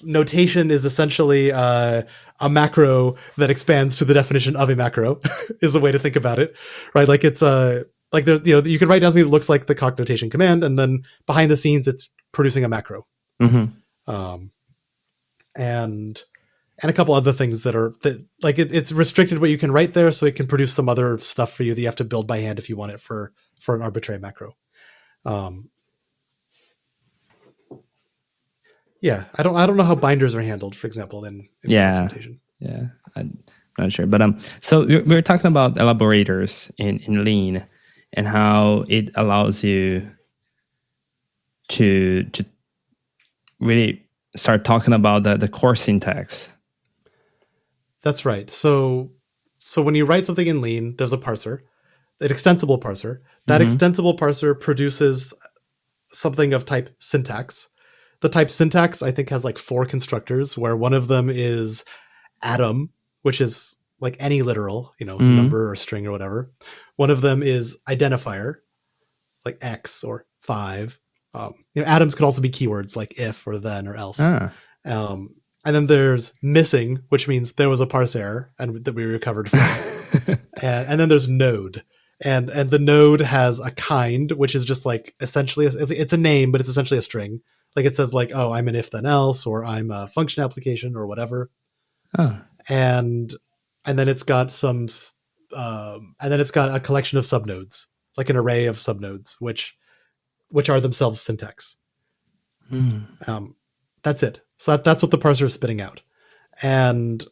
notation is essentially a macro that expands to the definition of a macro is a way to think about it, right? Like it's like there's, you can write down something that looks like the conc notation command, and then behind the scenes it's producing a macro. And a couple other things that like it's restricted what you can write there, so it can produce some other stuff for you that you have to build by hand if you want it for an arbitrary macro. Yeah, I don't know how binders are handled, for example, in notation. Yeah, I'm not sure, but so we're talking about elaborators in Lean and how it allows you to really start talking about the core syntax. That's right. So when you write something in Lean, there's a parser, an extensible parser. That extensible parser produces something of type syntax. The type syntax, I think, has like 4 constructors, where one of them is atom, which is like any literal, number or string or whatever. One of them is identifier, like X or 5. Atoms could also be keywords like if or then or else. And then there's missing, which means there was a parse error and that we recovered from. and then there's node. And the node has a kind, which is just like essentially, it's a name, but it's essentially a string. Like it says like, oh, I'm an if then else, or I'm a function application or whatever. And then it's got and then it's got a collection of subnodes, like an array of subnodes, which are themselves syntax. That's it. So that's what the parser is spitting out. And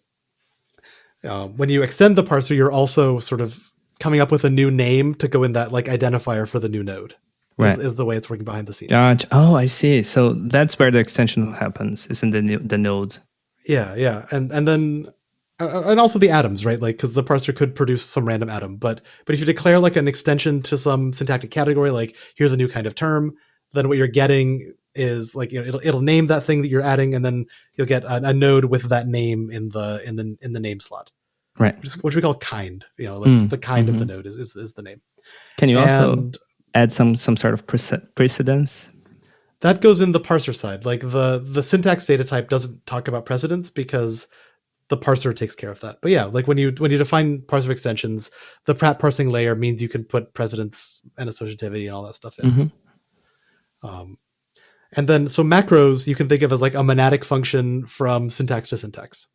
when you extend the parser, you're also sort of coming up with a new name to go in that like identifier for the new node. Right. Is the way it's working behind the scenes. Gotcha. Oh, I see. So that's where the extension happens, is in the node. Yeah. And then and also the atoms, right? Like, because the parser could produce some random atom, but if you declare like an extension to some syntactic category, like here's a new kind of term, then what you're getting is like, it'll name that thing that you're adding, and then you'll get a node with that name in the name slot, right? Which we call kind. The kind of the node is the name. Can you also add some sort of precedence? That goes in the parser side. Like the syntax data type doesn't talk about precedence because the parser takes care of that. But yeah, like when you define parser extensions, the parsing layer means you can put precedence and associativity and all that stuff in. And then so macros you can think of as like a monadic function from syntax to syntax.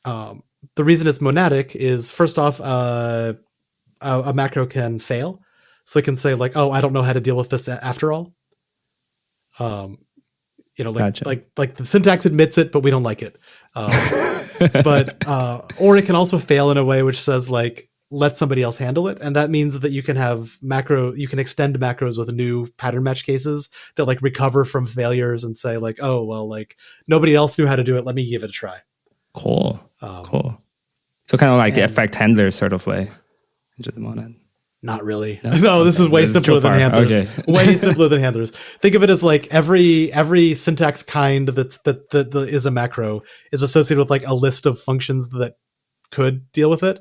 The reason it's monadic is, first off, a macro can fail. So it can say like, oh, I don't know how to deal with this after all. Gotcha. like the syntax admits it, but we don't like it. But or it can also fail in a way which says like, let somebody else handle it. And that means that you can extend macros with new pattern match cases that like recover from failures and say like, oh, well, like nobody else knew how to do it. Let me give it a try. Cool. Cool. So kind of like the effect handler sort of way into the monad. Not really. No, this is way simpler than handlers. Okay. Way simpler than handlers. Think of it as like every syntax kind that is a macro is associated with like a list of functions that could deal with it,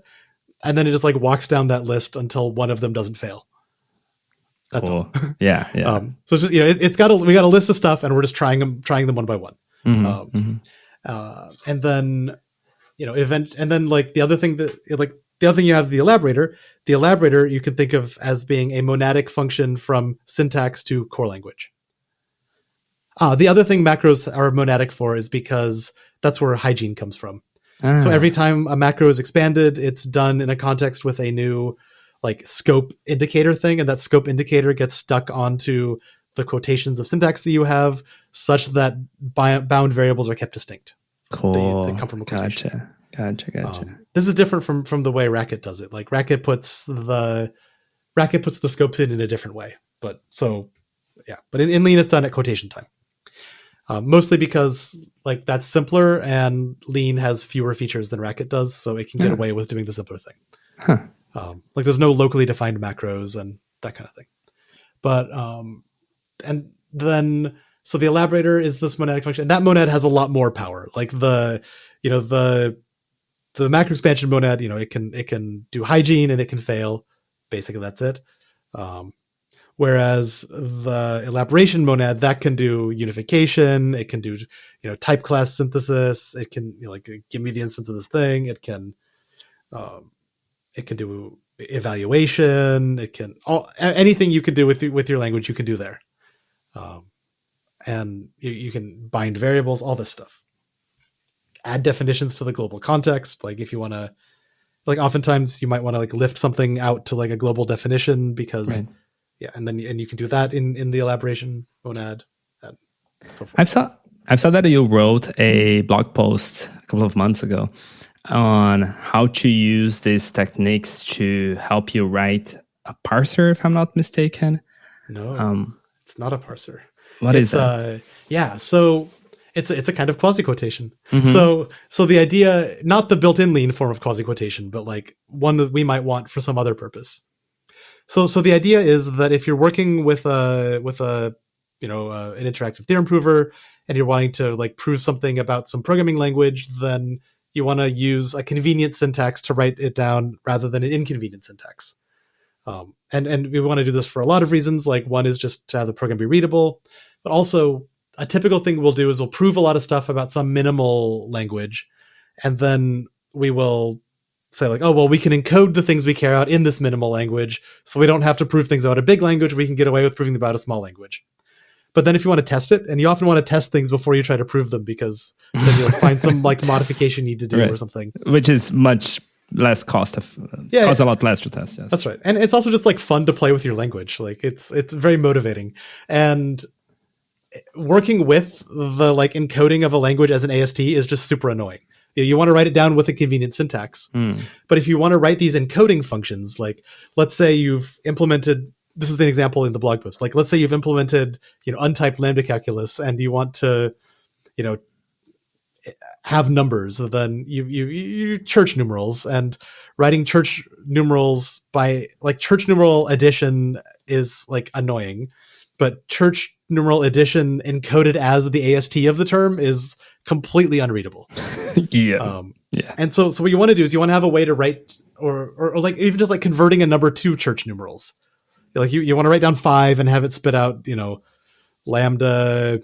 and then it just like walks down that list until one of them doesn't fail. That's cool. all. Yeah. So it's just we got a list of stuff, and we're just trying them one by one. And then and then like the other thing you have is the elaborator. The elaborator you can think of as being a monadic function from syntax to core language. The other thing macros are monadic for is because that's where hygiene comes from. So every time a macro is expanded, it's done in a context with a new like scope indicator thing, and that scope indicator gets stuck onto the quotations of syntax that you have, such that bound variables are kept distinct. Cool. They come from a quotation. Gotcha. This is different from the way Racket does it. Like Racket puts the scopes in a different way. But in Lean it's done at quotation time. Mostly because like that's simpler, and Lean has fewer features than Racket does, so it can get away with doing the simpler thing. Like there's no locally defined macros and that kind of thing. But So the elaborator is this monadic function, and that monad has a lot more power. Like the macro expansion monad, it can do hygiene and it can fail. Basically, that's it. Whereas the elaboration monad, that can do unification, it can do type class synthesis, it can give me the instance of this thing, it can do evaluation, it can anything you can do with your language, you can do there. And you can bind variables, all this stuff. Add definitions to the global context. Like if you want to, oftentimes you might want to lift something out to a global definition because, and you can do that in the elaboration monad and so forth. I saw that you wrote a blog post a couple of months ago on how to use these techniques to help you write a parser, if I'm not mistaken. No, it's not a parser. What is that? So it's a kind of quasi quotation. Mm-hmm. So the idea, not the built-in lean form of quasi quotation, but one that we might want for some other purpose. So the idea is that if you're working with an interactive theorem prover and you're wanting to prove something about some programming language, then you want to use a convenient syntax to write it down rather than an inconvenient syntax. And we want to do this for a lot of reasons. One is just to have the program be readable, but also a typical thing we'll do is we'll prove a lot of stuff about some minimal language, and then we will say we can encode the things we care about in this minimal language, so we don't have to prove things about a big language. We can get away with proving about a small language. But then if you want to test it, and you often want to test things before you try to prove them, because then you'll find some modification you need to do or something. Which is much less costs a lot less to test. Yes. That's right. And it's also just fun to play with your language. It's very motivating. And working with the encoding of a language as an AST is just super annoying. You want to write it down with a convenient syntax. But if you want to write these encoding functions, let's say you've implemented, this is an example in the blog post, let's say you've implemented, untyped lambda calculus, and you want to, have numbers, then you church numerals, and writing church numerals by church numeral addition is annoying, but church numeral addition encoded as the AST of the term is completely unreadable. Yeah. And so what you want to do is you want to have a way to write or even just converting a number to church numerals. You want to write down 5 and have it spit out, lambda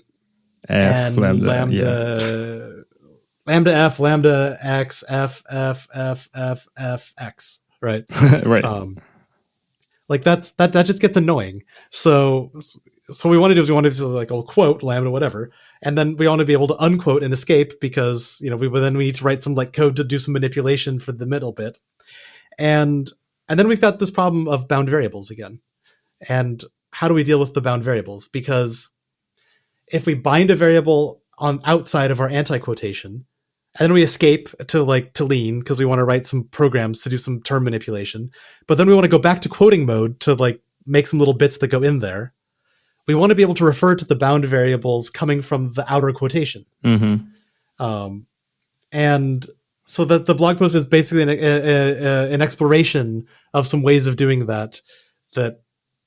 F, lambda f, lambda x, f, f, f, f, f, x, right? Right. That just gets annoying. So we want to do is we want to do quote lambda whatever, and then we want to be able to unquote and escape, because we need to write some code to do some manipulation for the middle bit, and then we've got this problem of bound variables again. And how do we deal with the bound variables? Because if we bind a variable on outside of our anti-quotation, and then we escape to lean because we want to write some programs to do some term manipulation, but then we want to go back to quoting mode to make some little bits that go in there. We want to be able to refer to the bound variables coming from the outer quotation. Mm-hmm. And so that the blog post is basically an exploration of some ways of doing that. And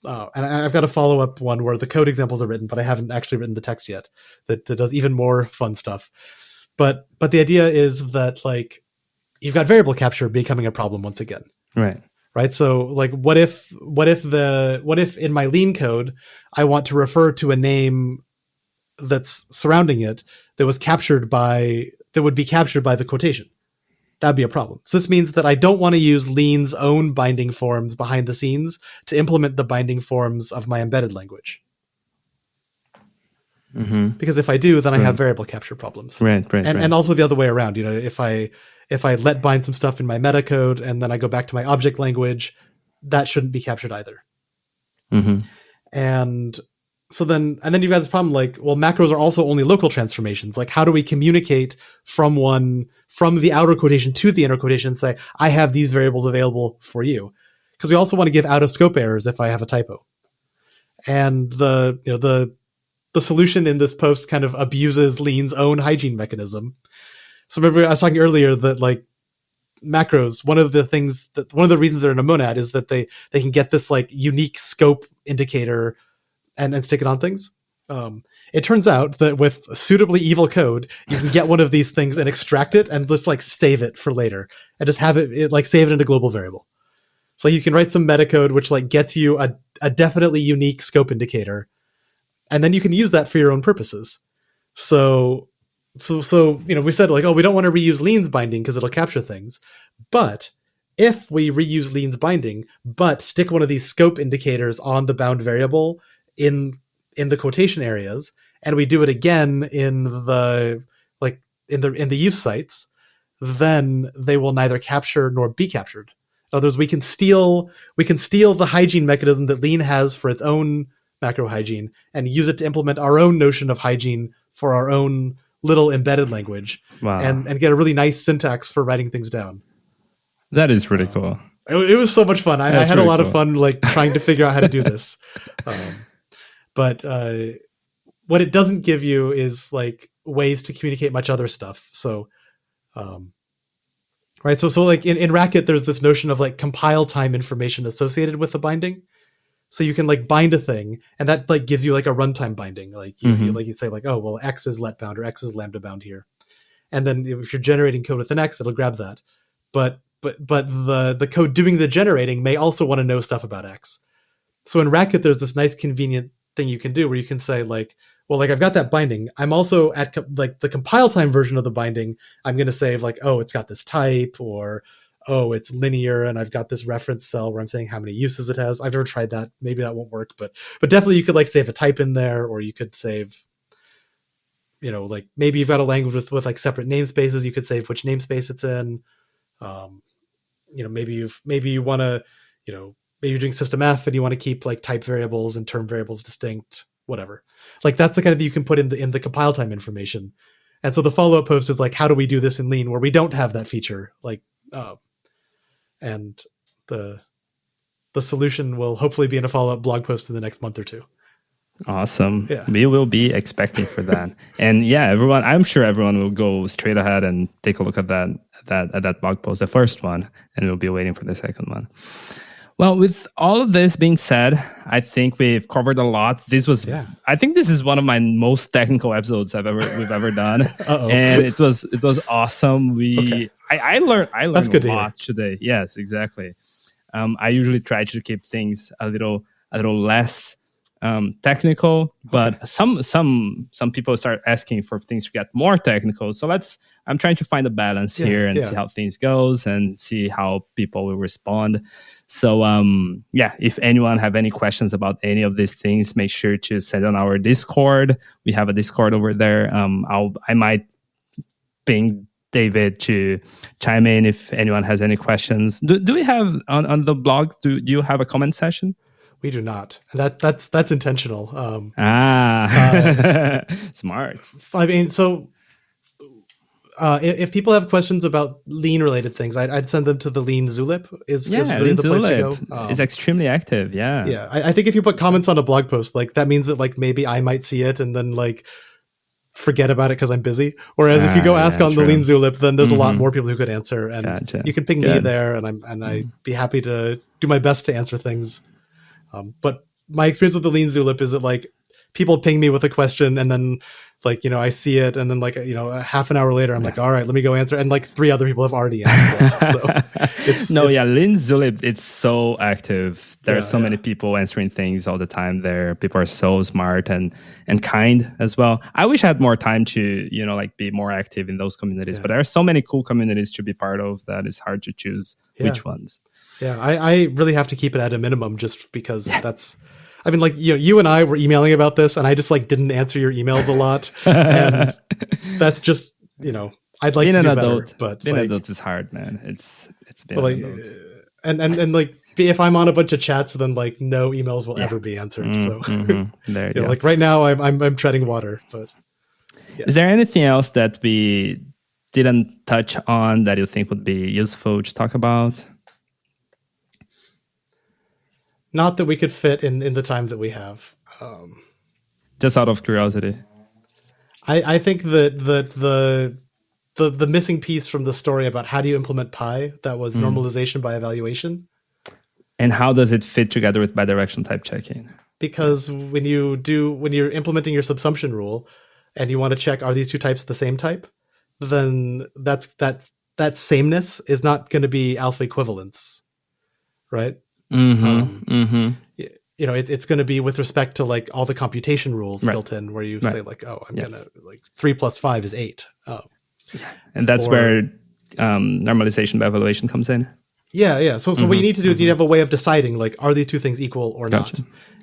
I've got a follow-up one where the code examples are written, but I haven't actually written the text yet that does even more fun stuff. But the idea is that you've got variable capture becoming a problem once again. Right. So what if in my lean code, I want to refer to a name that's surrounding it that would be captured by the quotation? That'd be a problem. So this means that I don't want to use lean's own binding forms behind the scenes to implement the binding forms of my embedded language. Mm-hmm. Because if I do, then I have variable capture problems. And also the other way around. If I let bind some stuff in my metacode and then I go back to my object language, that shouldn't be captured either. Mm-hmm. And then you've got this problem macros are also only local transformations. How do we communicate from the outer quotation to the inner quotation and say, I have these variables available for you? Because we also want to give out of scope errors if I have a typo. And the solution in this post kind of abuses lean's own hygiene mechanism. So remember I was talking earlier that macros, one of the reasons they're in a monad is that they can get this unique scope indicator and stick it on things. it turns out that with suitably evil code, you can get one of these things and extract it and just like save it for later and just have it like save it in a global variable. So you can write some metacode which like gets you a definitely unique scope indicator, and then you can use that for your own purposes. So we said like, oh, we don't want to reuse Lean's binding because it'll capture things, but if we reuse Lean's binding but stick one of these scope indicators on the bound variable in the quotation areas, and we do it again in the use sites, then they will neither capture nor be captured. In other words, we can steal the hygiene mechanism that Lean has for its own macro hygiene and use it to implement our own notion of hygiene for our own little embedded language. Wow. and get a really nice syntax for writing things down. That is really cool. It was so much fun. I had a lot of fun like trying to figure out how to do this. But what it doesn't give you is like ways to communicate much other stuff. So, right. So like in Racket, there's this notion of like compile time information associated with the binding. So you can like bind a thing, and that like gives you like a runtime binding. Like you say like, oh, well, X is let bound or X is lambda bound here. And then if you're generating code with an X, it'll grab that. But the code doing the generating may also want to know stuff about X. So in Racket, there's this nice convenient thing you can do where you can say like, well, like I've got that binding. I'm also at like the compile time version of the binding. I'm going to save like, oh, it's got this type, or, oh, it's linear. And I've got this reference cell where I'm saying how many uses it has. I've never tried that. Maybe that won't work, but definitely you could like save a type in there, or you could save, like maybe you've got a language with like separate namespaces. You could save which namespace it's in. Maybe you want to, maybe you're doing system F and you want to keep like type variables and term variables distinct, whatever. Like that's the kind of thing you can put in the compile time information. And so the follow-up post is like, how do we do this in Lean where we don't have that feature? Like, and the solution will hopefully be in a follow-up blog post in the next month or two. Awesome. Yeah. We will be expecting for that. And yeah, I'm sure everyone will go straight ahead and take a look at that blog post, the first one, and we'll be waiting for the second one. Well, with all of this being said, I think we've covered a lot. I think this is one of my most technical episodes we've ever done. And it was awesome. I learned a lot today. Yes, exactly. I usually try to keep things a little less technical, but some people start asking for things to get more technical. So I'm trying to find a balance here and see how things goes and see how people will respond. So if anyone have any questions about any of these things, make sure to send on our Discord. We have a Discord over there. I might ping David to chime in if anyone has any questions. Do we have on the blog? Do you have a comment session? We do not. That's intentional. Smart. I mean, so if people have questions about Lean related things, I'd send them to the Lean Zulip. Is really the place to go. It's extremely active. Yeah. Yeah. I think if you put comments on a blog post, like that means that like maybe I might see it and then like forget about it because I'm busy. Whereas if you go ask on the Lean Zulip, then there's a lot more people who could answer, and you can ping me there, and I'd be happy to do my best to answer things. But my experience with the Lean Zulip is that like people ping me with a question, and then like, I see it, and then like, a half an hour later, I'm like, all right, let me go answer. And like 3 other people have already answered it. So Lean Zulip, it's so active. There are so many people answering things all the time there. People are so smart and kind as well. I wish I had more time to, like be more active in those communities, but there are so many cool communities to be part of that it's hard to choose which ones. Yeah, I really have to keep it at a minimum just because that's, I mean, like, you and I were emailing about this, and I just like didn't answer your emails a lot, and that's just, I'd like to do better. But being an adult is hard, man. It's being an adult. And like if I'm on a bunch of chats, then like no emails will ever be answered. So there you go. Like right now, I'm treading water. But is there anything else that we didn't touch on that you think would be useful to talk about? Not that we could fit in the time that we have. Just out of curiosity. I think that the missing piece from the story about how do you implement pi, that was normalization by evaluation. And how does it fit together with bidirectional type checking? because when you're implementing your subsumption rule and you want to check, are these two types the same type? Then that sameness is not going to be alpha equivalence, right? It's going to be with respect to like all the computation rules built in, where you say like, oh, I'm going to like 3 + 5 is 8. And that's where normalization by evaluation comes in. Yeah. So what you need to do is you have a way of deciding like, are these two things equal or not?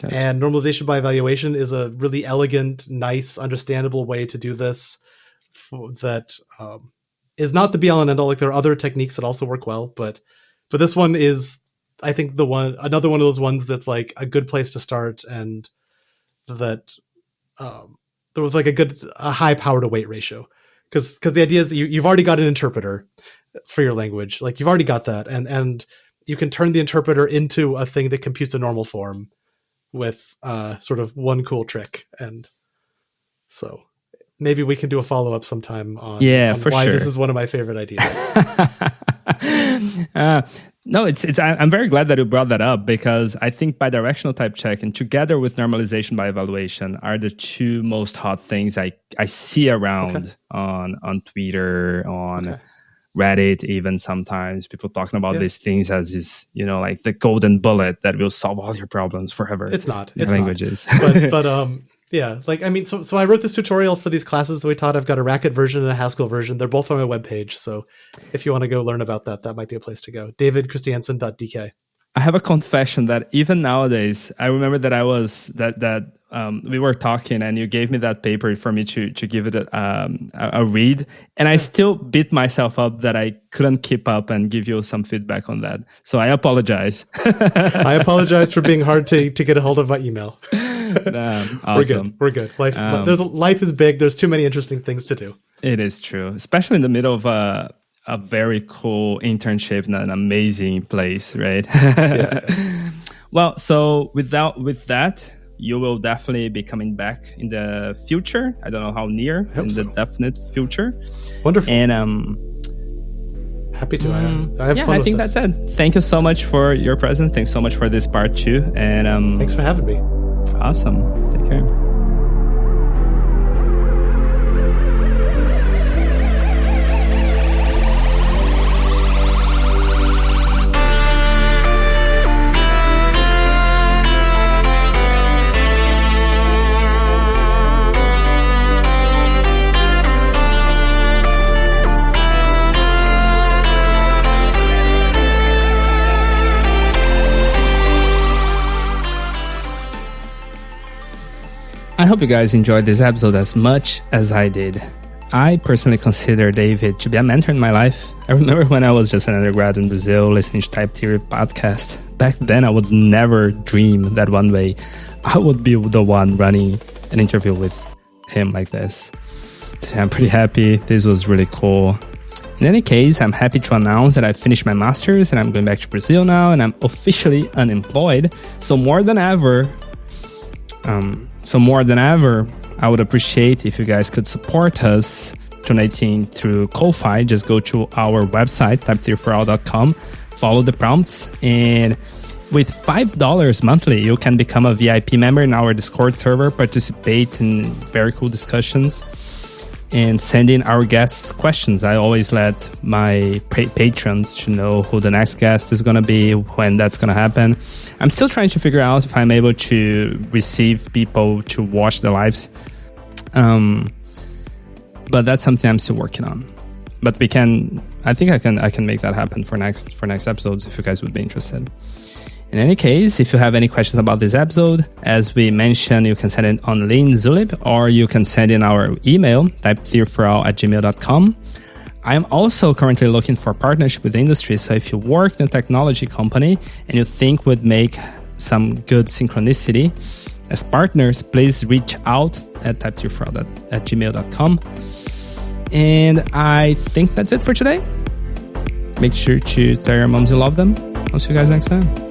Gotcha. And normalization by evaluation is a really elegant, nice, understandable way to do this. That is not the be all and end all. Like there are other techniques that also work well, but this one is, I think, another one of those ones that's like a good place to start, and that there was like a high power to weight ratio, because the idea is that you've already got an interpreter for your language, like you've already got that, and you can turn the interpreter into a thing that computes a normal form with sort of one cool trick. And so maybe we can do a follow-up sometime on why this is one of my favorite ideas. No, I'm very glad that you brought that up, because I think bidirectional type checking together with normalization by evaluation are the two most hot things I see around on Twitter, on Reddit, even sometimes people talking about these things as is, like the golden bullet that will solve all your problems forever. It's not. It's languages. But yeah, like, I mean, so I wrote this tutorial for these classes that we taught. I've got a Racket version and a Haskell version. They're both on my webpage. So if you want to go learn about that might be a place to go. davidchristiansen.dk. I have a confession that even nowadays, I remember that I was we were talking and you gave me that paper for me to give it a read. And I still beat myself up that I couldn't keep up and give you some feedback on that. So I apologize. I apologize for being hard to get a hold of by email. Awesome. We're good. Life is big. There's too many interesting things to do. It is true, especially in the middle of a very cool internship in an amazing place, right? Well, so with that, you will definitely be coming back in the future. I don't know how near, the definite future. Wonderful. And happy to. I have fun. I think that's it. Thank you so much for your presence. Thanks so much for this part too. And thanks for having me. Awesome. Take care. I hope you guys enjoyed this episode as much as I did. I personally consider David to be a mentor in my life. I remember when I was just an undergrad in Brazil listening to Type Theory podcast. Back then, I would never dream that one day I would be the one running an interview with him like this. So I'm pretty happy. This was really cool. In any case, I'm happy to announce that I finished my master's and I'm going back to Brazil now, and I'm officially unemployed. So more than ever, I would appreciate if you guys could support us donating through Ko-Fi. Just go to our website, typetheoryforall.com, follow the prompts, and with $5 monthly, you can become a VIP member in our Discord server, participate in very cool discussions, and send in our guests questions. I always let my patrons to know who the next guest is going to be, when that's going to happen. I'm still trying to figure out if I'm able to receive people to watch the lives. But that's something I'm still working on. But I think I can make that happen for next episodes if you guys would be interested. In any case, if you have any questions about this episode, as we mentioned, you can send it on Zulip, or you can send in our email, typetheoryforall@gmail.com. I am also currently looking for partnership with the industry. So if you work in a technology company and you think would make some good synchronicity as partners, please reach out at typetheoryforall@gmail.com. And I think that's it for today. Make sure to tell your moms you love them. I'll see you guys next time.